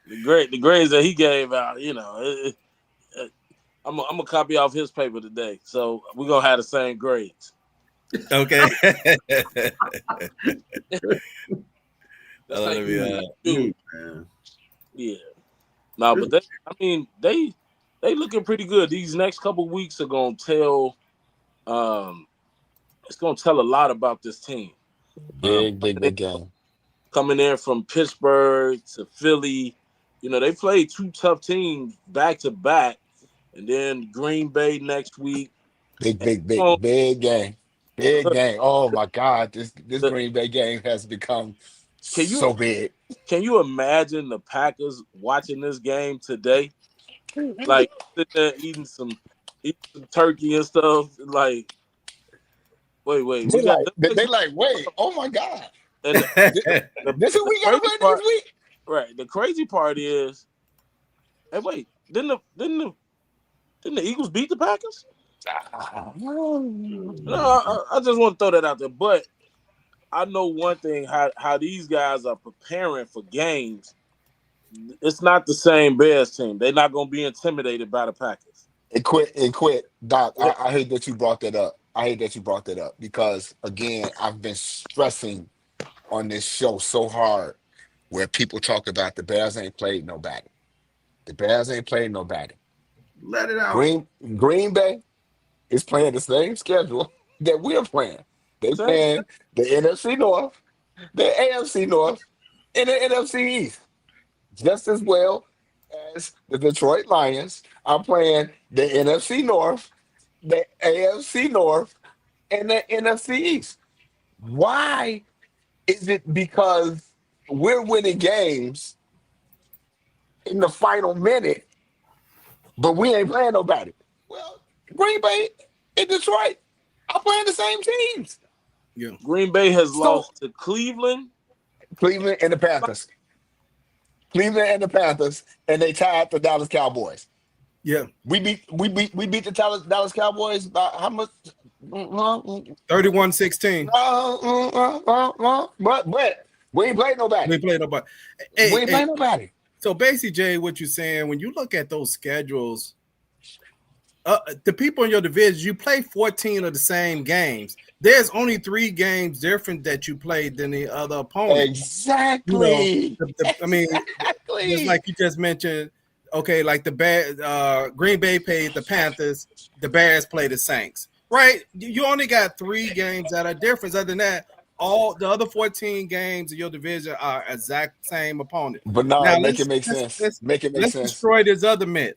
The grades that he gave out, I'm gonna copy off his paper today. So we're gonna have the same grades. Okay. Yeah. No, but they looking pretty good. These next couple weeks are gonna tell. It's gonna tell a lot about this team. Big game. Coming in from Pittsburgh to Philly, they played 2 tough teams back to back, and then Green Bay next week. Big game. Big game. Oh my God, this Green Bay game has become so big. Can you imagine the Packers watching this game today? Like sitting there eating some turkey and stuff. Like, wait, they like, wait, oh my God. And this is what we gotta play this week. Right. The crazy part is, hey, wait, didn't the Eagles beat the Packers? No, I just want to throw that out there. But I know one thing: how these guys are preparing for games. It's not the same Bears team. They're not going to be intimidated by the Packers. And quit, Doc. I hate that you brought that up. Because again, I've been stressing on this show so hard, where people talk about the Bears ain't played nobody. The Bears ain't played nobody. Let it out. Green Bay is playing the same schedule that we're playing. They playing the NFC North, the AFC North, and the NFC East just as well as the Detroit Lions. I'm playing the NFC North, the AFC North, and the NFC East. Why is it because we're winning games in the final minute, but we ain't playing nobody? Well, Green Bay and Detroit are playing the same teams. Yeah. Green Bay has So lost to Cleveland. Cleveland and the Panthers. Cleveland and the Panthers, and they tied the Dallas Cowboys. Yeah. We beat the Dallas Cowboys by how much? 31-16. But we ain't played nobody. We played nobody. We ain't played nobody. So basically, Jay, what you're saying, when you look at those schedules, the people in your division, you play 14 of the same games. There's only 3 games different that you played than the other opponent. Exactly. I mean, just like you just mentioned, okay, like the Green Bay played the Panthers, the Bears play the Saints, right? You only got 3 games that are different. Other than that, all the other 14 games of your division are exact same opponent. But no, now, make it make sense. Make it make let's sense. destroy this other myth.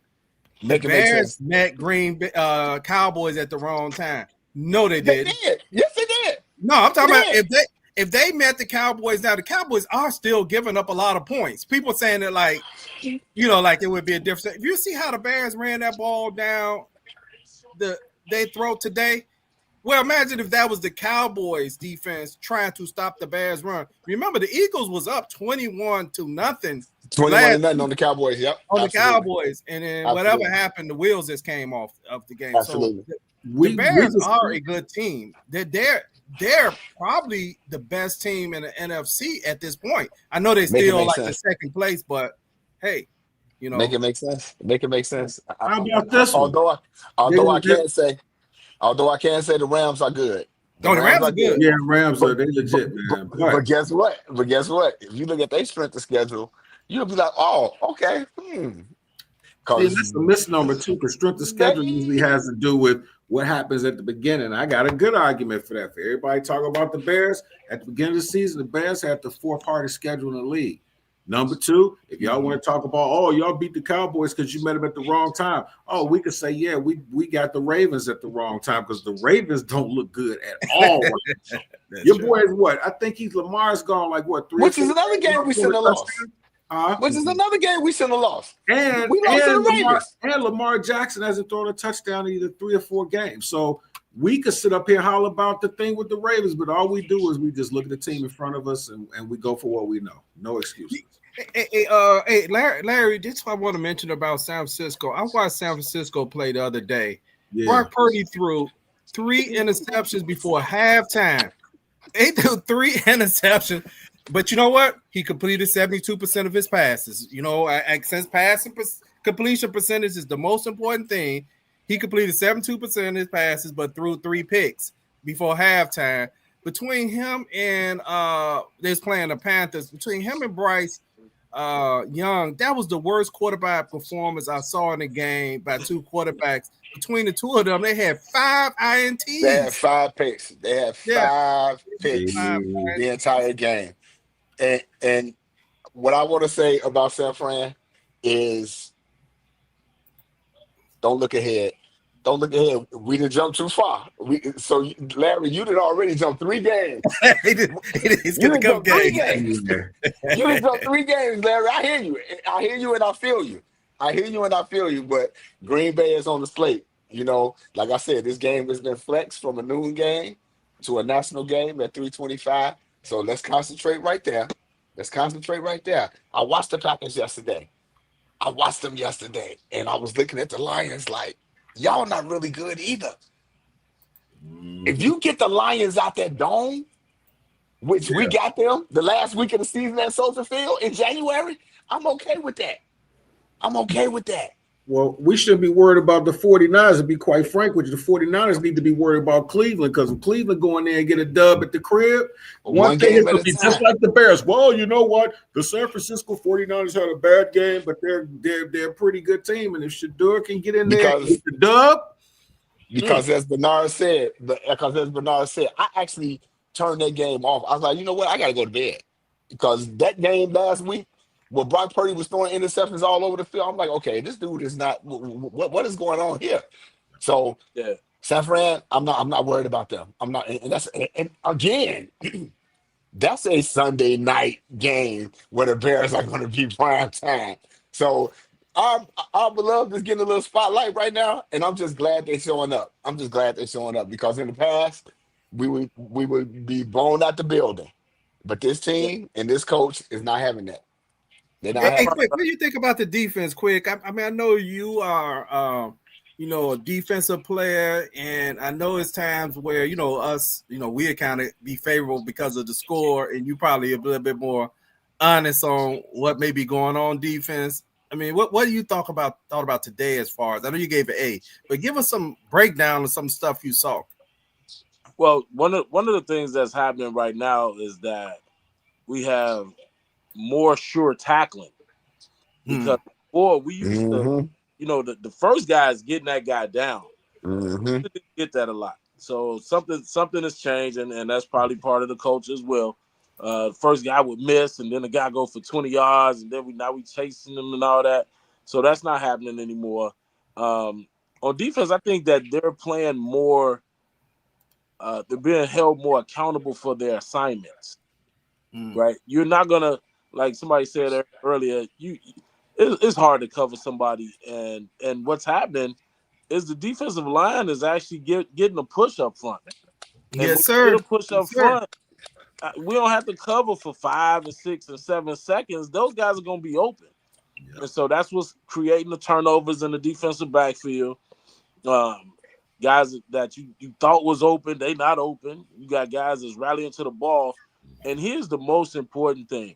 Make The it make Bears sense. met Cowboys at the wrong time. No, they They didn't. did. Yes, they did. No, I'm talking They about if they met the Cowboys now, the Cowboys are still giving up a lot of points. People saying that like it would be a difference. If you see how the Bears ran that ball down they throw today, well, imagine if that was the Cowboys defense trying to stop the Bears run. Remember, the Eagles was up 21-0 21-0 on the Cowboys. Yep. on the Absolutely. Cowboys, and then whatever happened, the wheels just came off of the game. Absolutely. So the Bears are a good team. They're probably the best team in the NFC at this point. I know they still like the second place, but hey, make it make sense. Make it make sense. How about this one? Although I can't say the Rams are good. The Rams are good. Yeah, Rams are they legit, man. But guess what? If you look at their strength of schedule, you'll be like, oh, okay. See, that's a misnomer too, because strength of schedule usually has to do with what happens at the beginning. I got a good argument for that. For everybody talking about the Bears at the beginning of the season, the Bears have the 4th hardest schedule in the league. Number 2, if y'all want to talk about, y'all beat the Cowboys because you met them at the wrong time. We could say, yeah, we got the Ravens at the wrong time because the Ravens don't look good at all. Your boy is what? I think Lamar's gone like what? 3 Which is another game we shouldn't have lost. Which is another game we shouldn't have lost. And we lost to the Ravens. And Lamar Jackson hasn't thrown a touchdown in either 3 or 4 games. So we could sit up here and holler about the thing with the Ravens, but all we do is we just look at the team in front of us and we go for what we know. No excuses. Hey, Larry, this is what I want to mention about San Francisco. I watched San Francisco play the other day. Yeah. Brock Purdy threw 3 interceptions before halftime. They threw 3 interceptions, but you know what? He completed 72% of his passes. Since passing completion percentage is the most important thing, he completed 72% of his passes, but threw 3 picks before halftime. Between him and they're playing the Panthers, between him and Bryce Young, that was the worst quarterback performance I saw in the game by 2 quarterbacks. Between the 2 of them, they had 5 INTs. They had 5 picks. They had 5 picks the entire game. And what I want to say about San Fran is don't look ahead. Don't look ahead. We didn't jump too far. So Larry, you did already jump 3 games. He's gonna come games. You didn't jump 3 games, Larry. I hear you. I hear you and I feel you. But Green Bay is on the slate. Like I said, this game has been flexed from a noon game to a national game at 3:25. So let's concentrate right there. I watched the Packers yesterday. And I was looking at the Lions like, y'all not really good either. If you get the Lions out that dome, which we got them the last week of the season at Soldier Field in January, I'm okay with that. Well, we shouldn't be worried about the 49ers, to be quite frank with you. The 49ers need to be worried about Cleveland, because if Cleveland go in there and get a dub at the crib, one thing is going to be just like the Bears. Well, you know what? The San Francisco 49ers had a bad game, but they're a pretty good team. And if Shador can get in there and get the dub. Because as Bernard said, I actually turned that game off. I was like, you know what? I got to go to bed. Because that game last week, Well, Brock Purdy was throwing interceptions all over the field. I'm like, okay, this dude is not. What is going on here? So Yeah. San Fran, I'm not worried about them. I'm not, and that's and again, that's a Sunday night game where the Bears are going to be prime time. So our beloved is getting a little spotlight right now, and I'm just glad they're showing up. I'm just glad they're showing up because in the past we would be blown out the building, but this Yeah. team and this coach is not having that. They're not Hey, having it. Quick, what do you think about the defense, Quick? I mean, I know you are, a defensive player, and I know it's times where, us, we kind of be favorable because of the score, and you probably a little bit more honest on what may be going on defense. I mean, what do you thought about today as far as, I know you gave an A, but give us some breakdown of some stuff you saw. Well, one of the things that's happening right now is that we have more sure tackling because before we used to, Mm-hmm. the first guy is getting that guy down. Mm-hmm. We didn't get that a lot. So something has changed, and that's probably part of the coach as well. First guy would miss, and then the guy go for 20 yards, and then we chasing them and all that. So that's not happening anymore. On defense, I think that they're playing more. They're being held more accountable for their assignments. Right? You're not gonna, like somebody said earlier. It's hard to cover somebody, and what's happening is the defensive line is actually getting a push up front. And when Yes, you sir. get a push up Yes, sir. front, we don't have to cover for 5 and 6 and 7 seconds. Those guys are going to be open. Yeah. And so that's what's creating the turnovers in the defensive backfield. Guys that you thought was open, they not open. You got guys that's rallying to the ball. And here's the most important thing.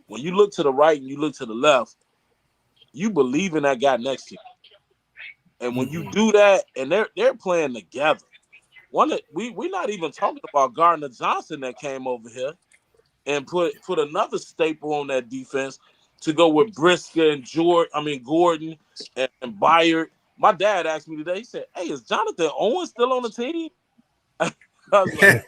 When you look to the right and you look to the left, you believe in that guy next to you. And when you do that, and they're playing together. We're not even talking about Gardner Johnson that came over here and put another staple on that defense to go with Brisker and Gordon and Byard. My dad asked me today, he said, "Hey, is Jonathan Owens still on the team?" I was like,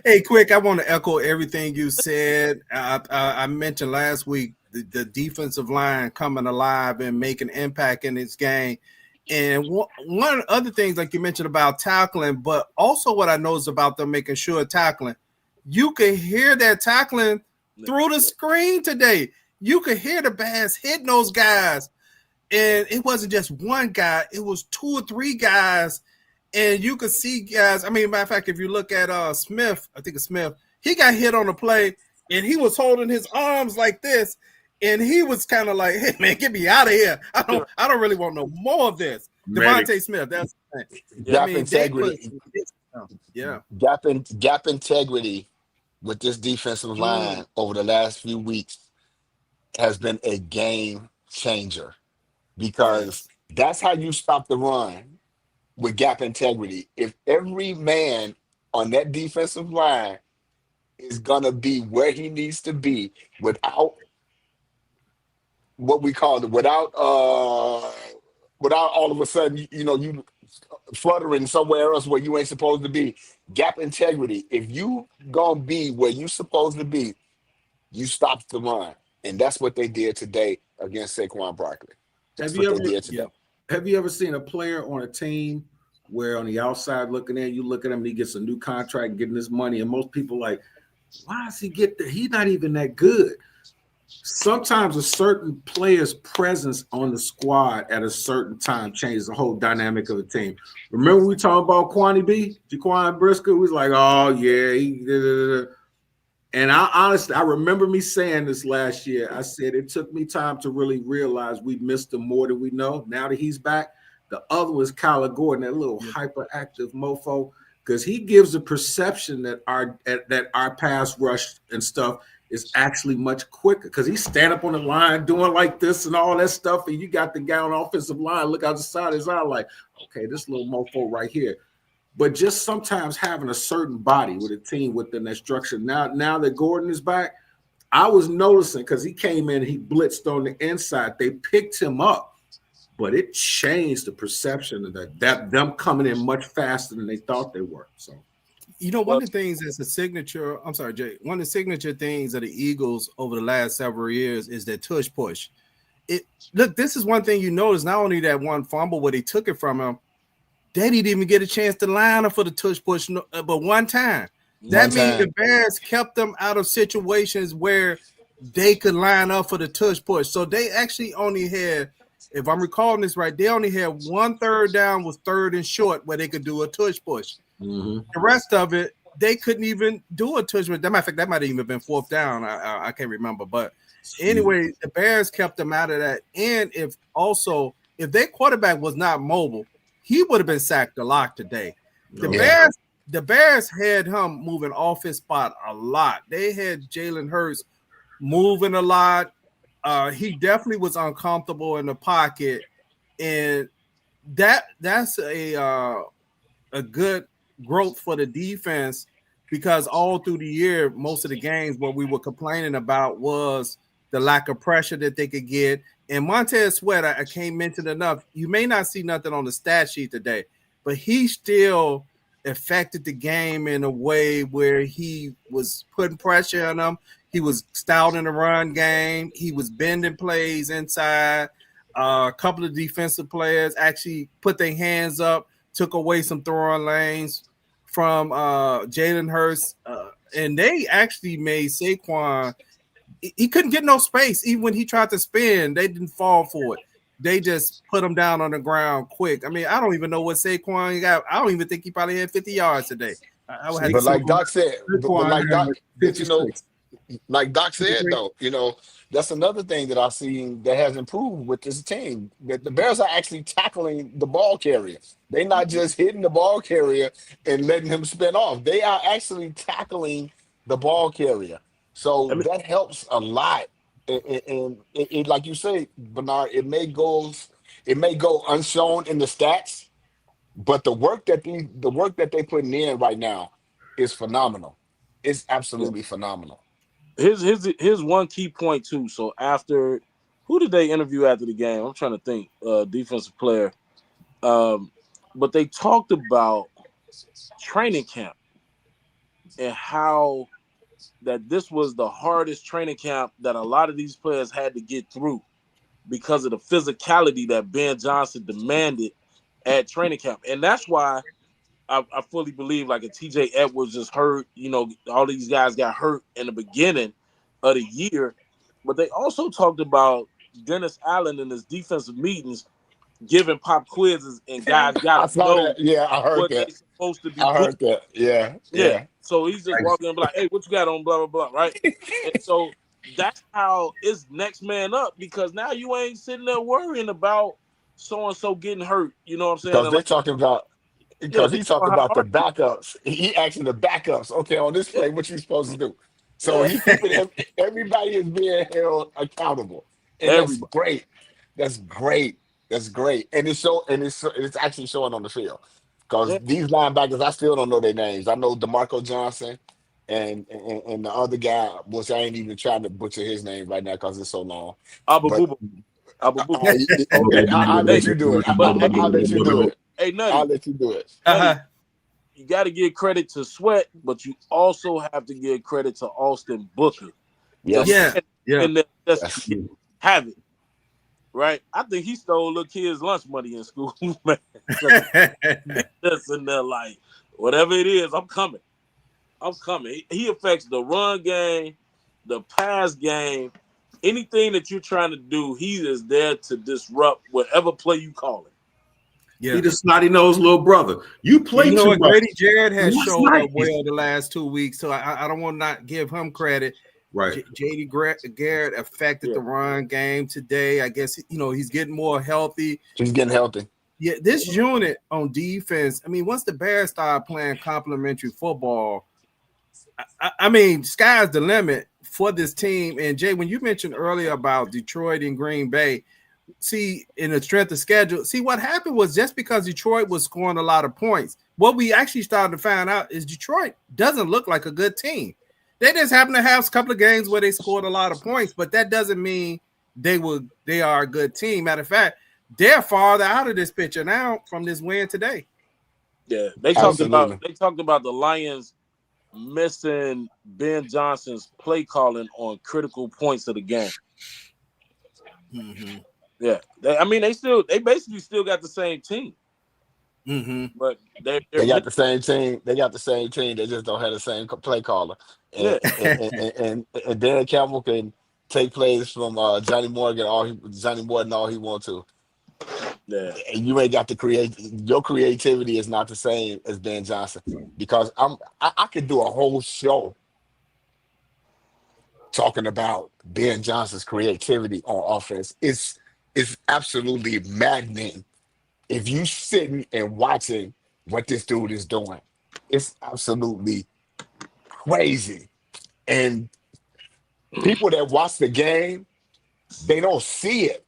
Hey, Quick, I want to echo everything you said. I mentioned last week the defensive line coming alive and making impact in this game. And one of the other things, like you mentioned about tackling, but also what I noticed about them making sure tackling, you could hear that tackling through the screen today. You could hear the Bears hitting those guys. And it wasn't just one guy, it was 2 or 3 guys. And you could see guys. I mean, matter of fact, if you look at Smith, I think it's Smith, he got hit on the play and he was holding his arms like this. And he was kind of like, "Hey man, get me out of here! I don't really want no more of this." Devontae Smith, that's the thing. Gap integrity. Gap integrity with this defensive line over the last few weeks has been a game changer because that's how you stop the run with gap integrity. If every man on that defensive line is gonna be where he needs to be without what we call it, without all of a sudden, you fluttering somewhere else where you ain't supposed to be. Gap integrity. If you gonna be where you supposed to be, you stop the run. And that's what they did today against Saquon Barkley. That's what they did today. Have you ever seen a player on a team where on the outside looking in, you look at him and he gets a new contract, getting his money, and most people like, why does he get there? He's not even that good. Sometimes a certain player's presence on the squad at a certain time changes the whole dynamic of the team. Remember we talking about Jaquan Brisker was like, oh yeah, and I remember me saying this last year. I said it took me time to really realize we missed him more than we know. Now that he's back, the other was Kyler Gordon, that little hyperactive mofo, because he gives the perception that our pass rush and stuff is actually much quicker because he stand up on the line doing like this and all that stuff, and you got the guy on the offensive line look out the side of his eye like, okay, this little mofo right here. But just sometimes having a certain body with a team within that structure. Now that Gordon is back, I was noticing because he came in, he blitzed on the inside. They picked him up, but it changed the perception of that them coming in much faster than they thought they were. So. You know, one But of the things that's a signature. I'm sorry, Jay. One of the signature things of the Eagles over the last several years is that tush push. Look, this is one thing you notice. Not only that one fumble where they took it from him, they didn't even get a chance to line up for the tush push, but one time. That means the Bears kept them out of situations where they could line up for the tush push. So they actually only had, if I'm recalling this right, they only had 1 third down was 3rd and short where they could do a tush push. Mm-hmm. The rest of it, they couldn't even do a tush push. That might have even been 4th down. I can't remember. But anyway, the Bears kept them out of that. And if their quarterback was not mobile, he would have been sacked a lot today. The Bears had him moving off his spot a lot. They had Jalen Hurts moving a lot. He definitely was uncomfortable in the pocket, and that's a good growth for the defense, because all through the year, most of the games what we were complaining about was the lack of pressure that they could get. And Montez Sweat, I can't mention enough. You may not see nothing on the stat sheet today, but he still affected the game in a way where he was putting pressure on them. He was stout in the run game. He was bending plays inside. A couple of defensive players actually put their hands up, took away some throwing lanes from Jalen Hurts, and they actually made Saquon. He couldn't get no space. Even when he tried to spin, they didn't fall for it. They just put him down on the ground quick. I mean, I don't even know what Saquon got. I don't even think he probably had 50 yards today. But like Doc said, like Doc said, though, that's another thing that I've seen that has improved with this team. That the Bears are actually tackling the ball carrier. They're not just hitting the ball carrier and letting him spin off. They are actually tackling the ball carrier. So that helps a lot. And it, like you say, Bernard, it may go unshown in the stats, but the work that they're putting in right now is phenomenal. It's absolutely phenomenal. Here's one key point too. So after, who did they interview after the game? I'm trying to think. Defensive player. But they talked about training camp and how that this was the hardest training camp that a lot of these players had to get through because of the physicality that Ben Johnson demanded at training camp. And that's why I fully believe like a TJ Edwards is hurt. All these guys got hurt in the beginning of the year. But they also talked about Dennis Allen in his defensive meetings giving pop quizzes, and guys got to know that. Yeah, I heard what that. they're supposed to be I heard doing. that. Yeah. So he's just walking in and be like, hey, what you got on, blah, blah, blah, right? And so that's how it's next man up, because now you ain't sitting there worrying about so-and-so getting hurt. You know what I'm saying? Because they're talking about he's talking about the backups. He asking the backups, okay, on this play, what you supposed to do? So he's keeping everybody is being held accountable. And that's great. That's great. That's great. And it's actually showing on the field. Because these linebackers, I still don't know their names. I know DeMarco Johnson and the other guy, which I ain't even trying to butcher his name right now because it's so long. Okay, I'll let you do it. I'll let you do it. Hey, Nutty. I'll let you do it. You got to give credit to Sweat, but you also have to give credit to Austin Booker. Yes. And just have it. Right? I think he stole little kids' lunch money in school, man. Just in there like, whatever it is, I'm coming. He affects the run game, the pass game, anything that you're trying to do, he is there to disrupt whatever play you call it. Yeah. He the snotty-nosed little brother. You play too much. Grady Jarrett has shown up well the last 2 weeks, so I don't want to not give him credit. Right. J.D. Garrett affected the run game today. I guess, he's getting more healthy. He's getting healthy. Yeah, this unit on defense, I mean, once the Bears start playing complementary football, I mean, sky's the limit for this team. And, Jay, when you mentioned earlier about Detroit and Green Bay, see, in the strength of schedule, what happened was just because Detroit was scoring a lot of points, what we actually started to find out is Detroit doesn't look like a good team. They just happen to have a couple of games where they scored a lot of points, but that doesn't mean they are a good team. Matter of fact, they're farther out of this picture now from this win today. Yeah, Absolutely. they talked about the Lions missing Ben Johnson's play calling on critical points of the game. Mm-hmm. Yeah, they basically still got the same team, Mm-hmm. but they're They got the same team. They got the same team. They just don't have the same play caller. And yeah, and Dan Campbell can take plays from Johnny Morgan Johnny Morton all he wants to. yeah, And you ain't got to create your creativity is not the same as Ben Johnson because I could do a whole show talking about Ben Johnson's creativity on offense. It's absolutely maddening if you sitting and watching what this dude is doing. It's absolutely crazy. And people that watch the game, they don't see it,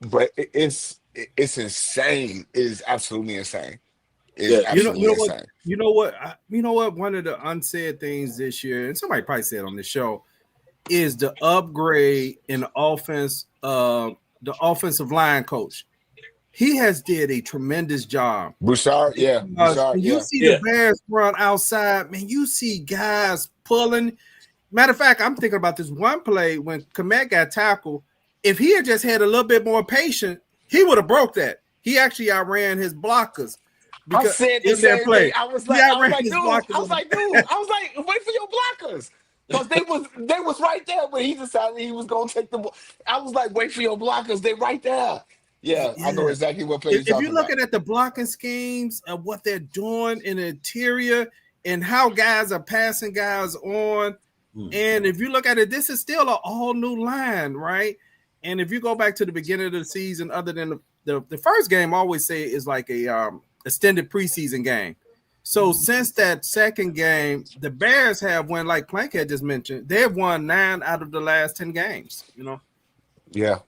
but it's insane. It is absolutely insane. It is yeah. absolutely What? insane. You know what? One of the unsaid things this year, and somebody probably said on the show, is the upgrade in the offensive line coach. He has did a tremendous job. Bouchard, yeah, Bouchard, You yeah. see the Bears run outside, man. You see guys pulling. Matter of fact, I'm thinking about this one play when Komet got tackled. If he had just had a little bit more patience, he would have broke that. He actually outran his blockers. I said the same thing. I was like, wait for your blockers. Because they was right there when he decided he was gonna take the ball. I was like, wait for your blockers, they right there. Yeah, I know exactly what play if you're looking at the blocking schemes of what they're doing in the interior and how guys are passing guys on, and if you look at it, this is still an all new line, right? And if you go back to the beginning of the season, other than the first game, I always say is like a extended preseason game. So since that second game, the Bears have won, like Plank had just mentioned, they've won 9 out of the last 10 games. You know. Yeah.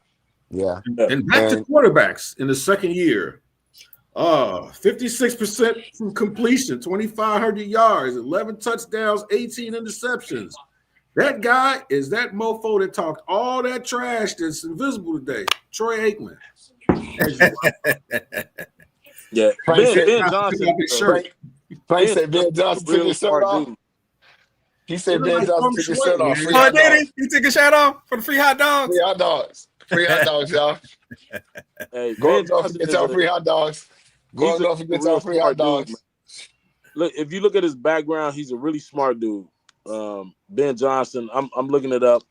And back to quarterbacks in the second year. 56% from completion, 2,500 yards, 11 touchdowns, 18 interceptions. That guy is that mofo that talked all that trash that's invisible today, Troy Aikman. Yeah, Ben Johnson. Frank said Ben Johnson took his shirt off. He said Ben Johnson took his shirt off. Oh, did he? He took his shirt off for the free hot dogs? Free hot dogs. Free hot dogs, y'all. Hey, Go and get y'all free hot dogs. Go and get y'all free hot dogs. Look, if you look at his background, he's a really smart dude. Ben Johnson, I'm looking it up.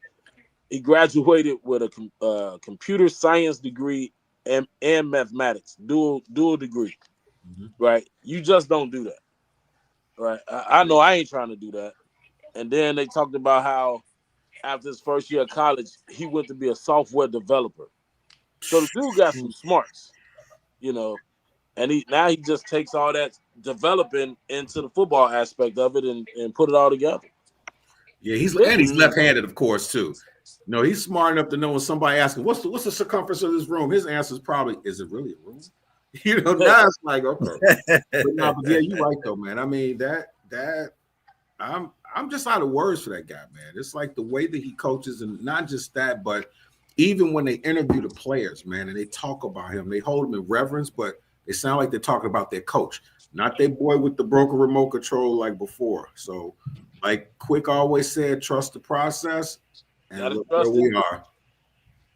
He graduated with a computer science degree and mathematics, dual degree. Right? You just don't do that. Right? I know I ain't trying to do that. And then they talked about how after his first year of college, he went to be a software developer. So the dude got some smarts, you know, and he just takes all that developing into the football aspect of it and put it all together. Yeah, he's left-handed, of course, too. No, he's smart enough to know when somebody asks him, what's the circumference of this room? His answer is probably, is it really a room? You know, now it's like, okay. But yeah, you're right though, man. I mean, I'm just out of words for that guy, man. It's like the way that he coaches, and not just that, but even when they interview the players, man, and they talk about him, they hold him in reverence, but they sound like they're talking about their coach, not their boy with the broken remote control like before. So, like Quick always said, trust the process, and look where we are.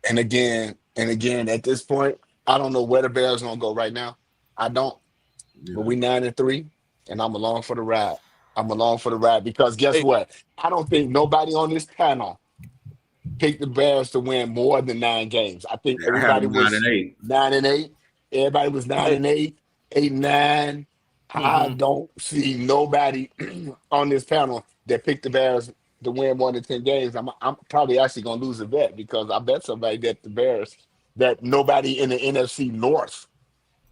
And again, at this point, I don't know where the Bears are gonna go right now. I don't. Yeah. But we 9-3, and I'm along for the ride. Because guess what? I don't think nobody on this panel picked the Bears to win more than 9 games. I think everybody was 9-8. Everybody was 9-8, 8-9. I don't see nobody on this panel that picked the Bears to win more than 10 games. I'm probably actually gonna lose a bet because I bet somebody that the Bears, that nobody in the NFC North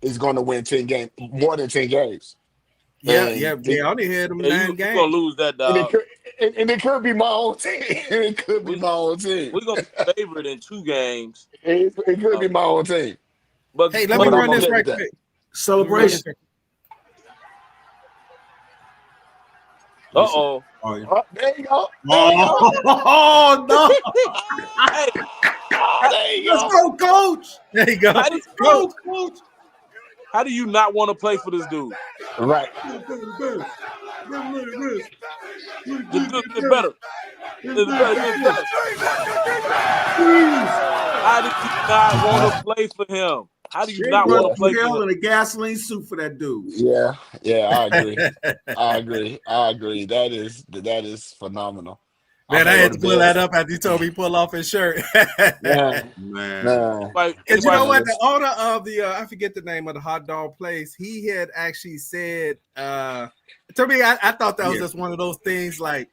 is going to win 10 games, more than 10 games. Yeah. I only had them 9 games. You're going to lose that, dog. And it could be my own team. We're going to be favored in 2 games. It could be my own team. But hey, let me run this right quick. Celebration. Uh-oh. There you go. Oh, no. There you go. Let's go, Coach. There you go. Let's go, Coach. How do you not want to play for this dude? Right. The good get better. The better get better. How do you not want to play for him? How do you They not run want to play through for hell him? in a gasoline suit for that dude. Yeah, I agree. I agree. That is phenomenal. Man, I I'm had for to the pull that Bears. up after you told me to pull off his shirt. Man, Man. Like, Because you know what, Man, the owner of the I forget the name of the hot dog place, he had actually said to me, I thought that was just one of those things like,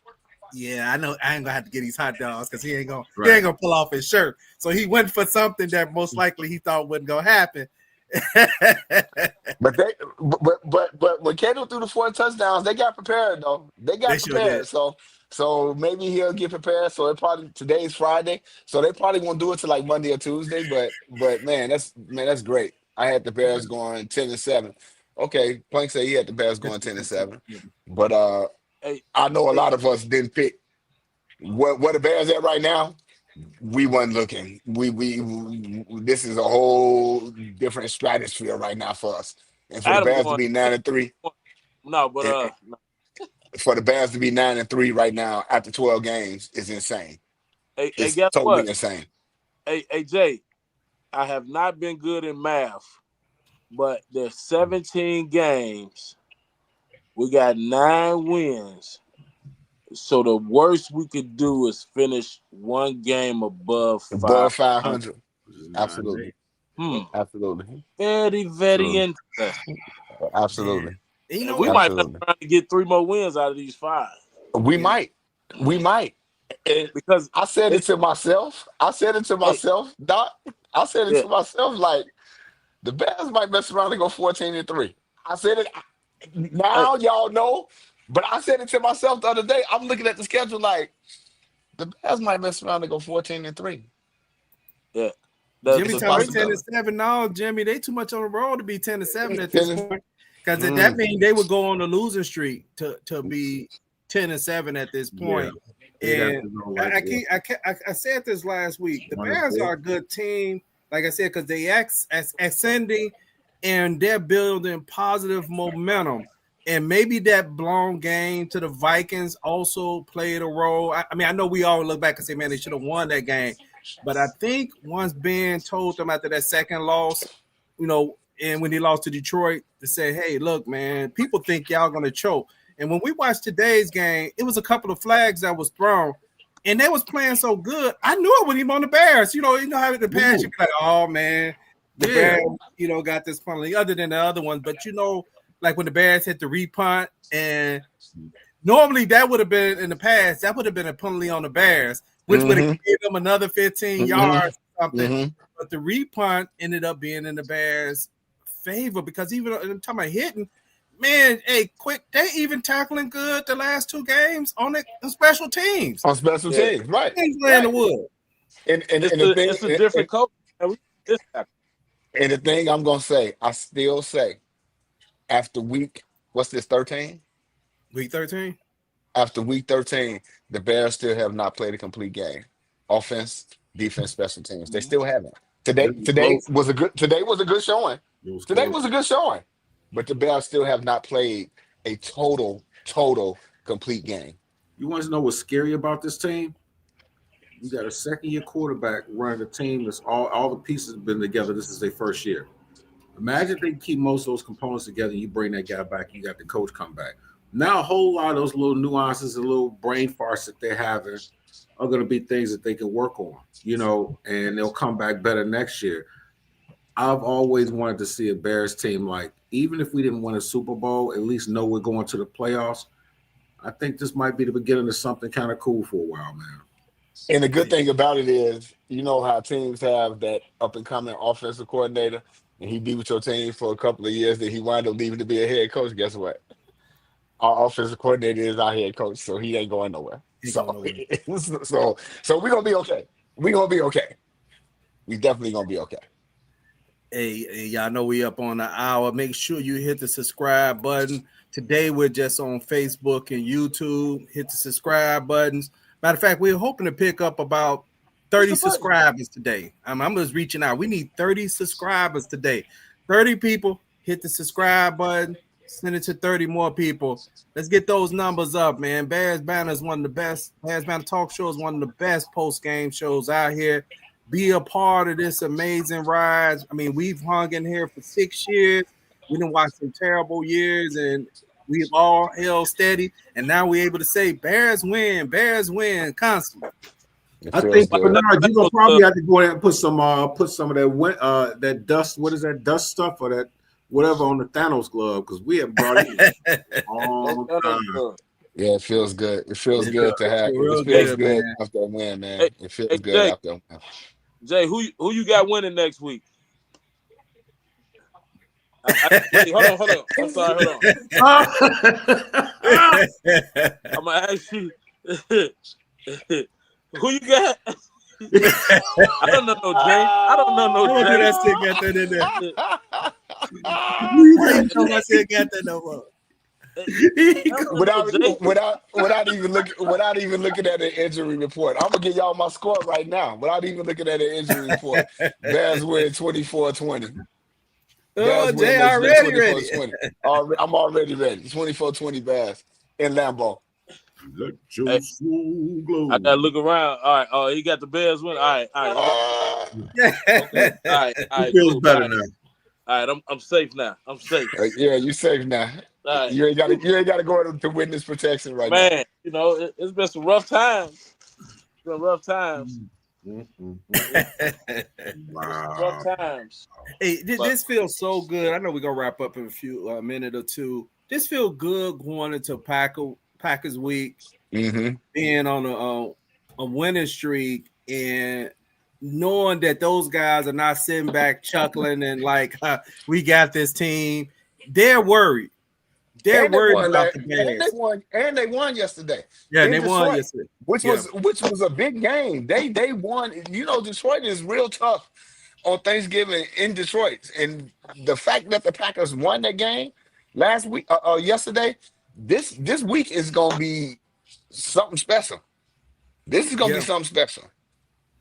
yeah, I know I ain't gonna have to get these hot dogs because he ain't gonna pull off his shirt. So he went for something that most likely he thought wasn't gonna happen. but when Kendall threw the 4 touchdowns, they got prepared though. They got They sure prepared. did. So maybe he'll get prepared. So today's Friday. So they probably won't do it till like Monday or Tuesday. But that's great. I had the Bears going 10-7. Okay, Plank said he had the Bears going 10-7. But hey, I know a lot of us didn't pick where the Bears at right now. We wasn't looking. We this is a whole different stratosphere right now for us. And for the Adam Bears to going be 9-3, no, but and for the Bears to be 9-3 right now after 12 games is insane. hey, It's guess totally what? insane. Hey, Jay, I have not been good in math, but there's 17 games. We got 9 wins. So the worst we could do is finish one game above Above 500. 500. Absolutely. Absolutely. Very, very interesting. Absolutely. And you know We what? might be Absolutely. trying to get 3 more wins out of these 5. We might. And Because I said it to myself. Doc. I said it yeah, to myself like the Bears might mess around and go 14-3. I said it. hey, Now y'all know, but I said it to myself the other day. I'm looking at the schedule like the Bears might mess around and go 14-3. yeah. Jimmy It's a told me possibility. 10-7. No, Jimmy, they too much on the road to be 10-7 at this 10 point. Because that means they would go on a losing streak to be 10-7 at this point. And I said this last week. The Bears are a good team, like I said, because they ascending and they're building positive momentum. And maybe that blown game to the Vikings also played a role. I mean, I know we all look back and say, man, they should have won that game. But I think once Ben told them after that second loss, and when they lost to Detroit, to say, hey, look, man, people think y'all going to choke. And when we watched today's game, it was a couple of flags that was thrown, and they was playing so good. I knew it with him on the Bears. You know how in the past you be like, oh, man, the Bears, got this penalty other than the other ones. But, like when the Bears hit the repunt, and normally that would have been in the past, that would have been a penalty on the Bears, which would have given them another 15 yards or something. But the repunt ended up being in the Bears' favor because even I'm talking about hitting, man, hey, quick, they even tackling good the last 2 games on special teams. On special teams, right. In the wood. And it's a different coach. And the thing I'm gonna say, I still say after what's this, 13? Week 13? After week 13, the Bears still have not played a complete game. Offense, defense, special teams. They still haven't. Today was a good showing. Today was a good showing. But the Bears still have not played a total complete game. You want to know what's scary about this team? You got a second-year quarterback running a team that's all the pieces have been together. This is their first year. Imagine if they keep most of those components together. You bring that guy back. You got the coach come back. Now a whole lot of those little nuances and little brain farts that they're having are going to be things that they can work on, and they'll come back better next year. I've always wanted to see a Bears team like, even if we didn't win a Super Bowl, at least know we're going to the playoffs. I think this might be the beginning of something kind of cool for a while, man. And the good thing about it is, how teams have that up-and-coming offensive coordinator, and he be with your team for a couple of years, then he wind up leaving to be a head coach. Guess what? Our offensive coordinator is our head coach, so he ain't going nowhere. So we're going to be okay. We're going to be okay. We definitely going to be okay. Hey, y'all know we up on the hour. Make sure you hit the subscribe button. Today we're just on Facebook and YouTube. Hit the subscribe buttons. Matter of fact, we're hoping to pick up about 30 subscribers today. I'm just reaching out. We need 30 subscribers today. 30 people. hit the subscribe button, send it to 30 more people. Let's get those numbers up, man. Bears Banter is one of the best. Bears Banter Talk Show is one of the best post-game shows out here. Be a part of this amazing ride. I mean, we've hung in here for 6 years. We done watched some terrible years, and we've all held steady. And now we're able to say, Bears win constantly. It I feels think good. Bernard, you're gonna probably have to go there and put some of that dust. What is that dust stuff or that whatever on the Thanos glove? Because we have brought it all the time. Yeah, it feels good. It feels good to have. Real It feels good, good man. after a win, man. Hey, It feels hey, good Jay. after a win. Jay, who you got winning next week? Wait, hold on. I'm sorry, hold on. I'm gonna ask you. Who you got? I don't know no Jay. I don't know no Don't do Jay. that shit, got that in there. You know my shit got that no more. without even looking at an injury report. I'm gonna give y'all my score right now without even looking at an injury report. Bears win 24-20. Oh, Bears Jay win already ready. 24-20. I'm already ready. 24-20 Bears in Lambeau. Let your soul glow. I gotta look around. All right. Oh, he got the Bears win. All right. Okay. All right. It feels Cool. better All right. now. All right. I'm safe now. I'm safe. Yeah, you safe now. All right. You ain't gotta go into witness protection right now. Man, you know, it's been some rough times. It's been rough times. Wow. Rough times. Hey, this feels so good. I know we're gonna wrap up in a minute or two. This feels good going into Packers week, being on a winning streak and knowing that those guys are not sitting back chuckling and like we got this team. They're worried. They're worried about the Bears. And they won yesterday. Yeah, in they Detroit, won yesterday. which was a big game. They won. You know, Detroit is real tough on Thanksgiving in Detroit, and the fact that the Packers won that game yesterday, this week is gonna be something special. This is gonna be something special.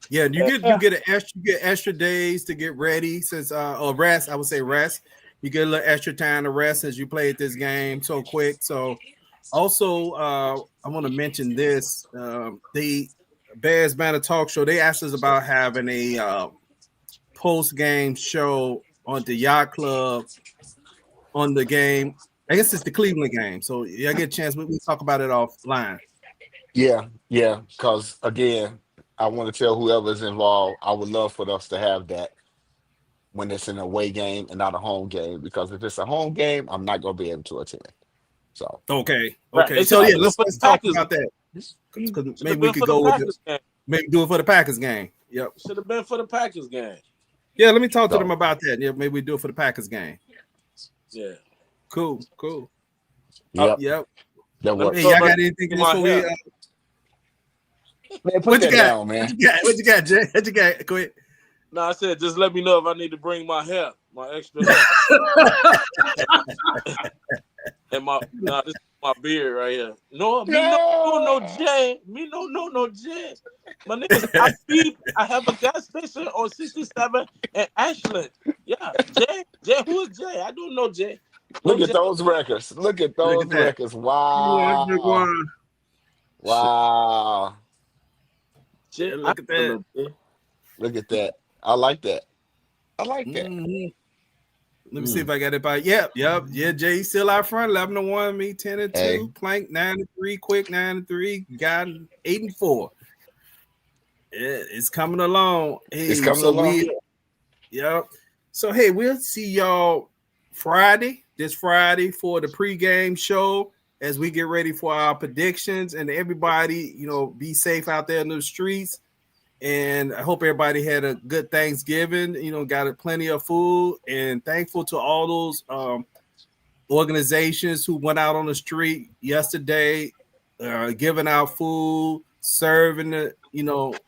Yeah, you get extra days to get ready since or rest. I would say rest. You get a little extra time to rest as you played this game so quick. So also I want to mention this. The Bears Banter Talk Show, they asked us about having a post-game show on the Yacht Club on the game. I guess it's the Cleveland game. So yeah, I get a chance. We talk about it offline. Yeah, because again, I want to tell whoever's involved, I would love for us to have that when it's an away game and not a home game, because if it's a home game, I'm not going to be able to attend. So okay. Right. So yeah, It's let's the talk Packers. about that. Because Should've maybe we been could for the go with Packers it. game. Maybe do it for the Packers game. Yep. Should have been for the Packers game. Yeah, let me talk to them about that. Yeah, maybe we do it for the Packers game. Yeah. Cool. Yep. That works. Hey, y'all got anything before we? Man, put What you that got? down, man. What you got, Jay? What you got? Go ahead. No, I said just let me know if I need to bring my hair, my extra hair. And this is my beard right here. No, Jay. Me no Jay. My name is Habib. I have a gas station on 67 and Ashland. Yeah, Jay. Who is Jay? I don't know Jay. Look at those records. Look at those records. Wow. Wow. Jay, Look at that. Look at that. I like that. Mm-hmm. Let me see if I got it by. Yep. Yeah, Jay still out front, 11-1, me 10-2, Hey. Plank 9-3, Quick 9-3, Guy 8-4. It's coming along. Hey, It's coming along. Yep. So hey, we'll see y'all this Friday for the pregame show as we get ready for our predictions. And everybody, be safe out there in the streets. And I hope everybody had a good Thanksgiving, got plenty of food, and thankful to all those organizations who went out on the street yesterday, giving out food, serving the,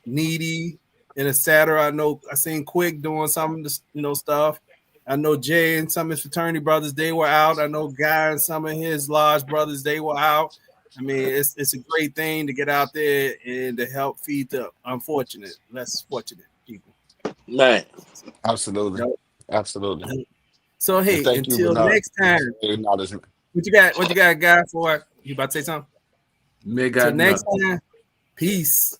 needy and etc. I know I seen Quick doing some of the, stuff. I know Jay and some of his fraternity brothers, they were out. I know Guy and some of his lodge brothers, they were out. I mean, it's a great thing to get out there and to help feed the less fortunate people. Man. Absolutely. Yep. Absolutely. So hey, Thank you, until Bernard. next time, Acknowledgement. what you got, guy? For it? You about to say something? Nigga, Till got next nothing. time, peace.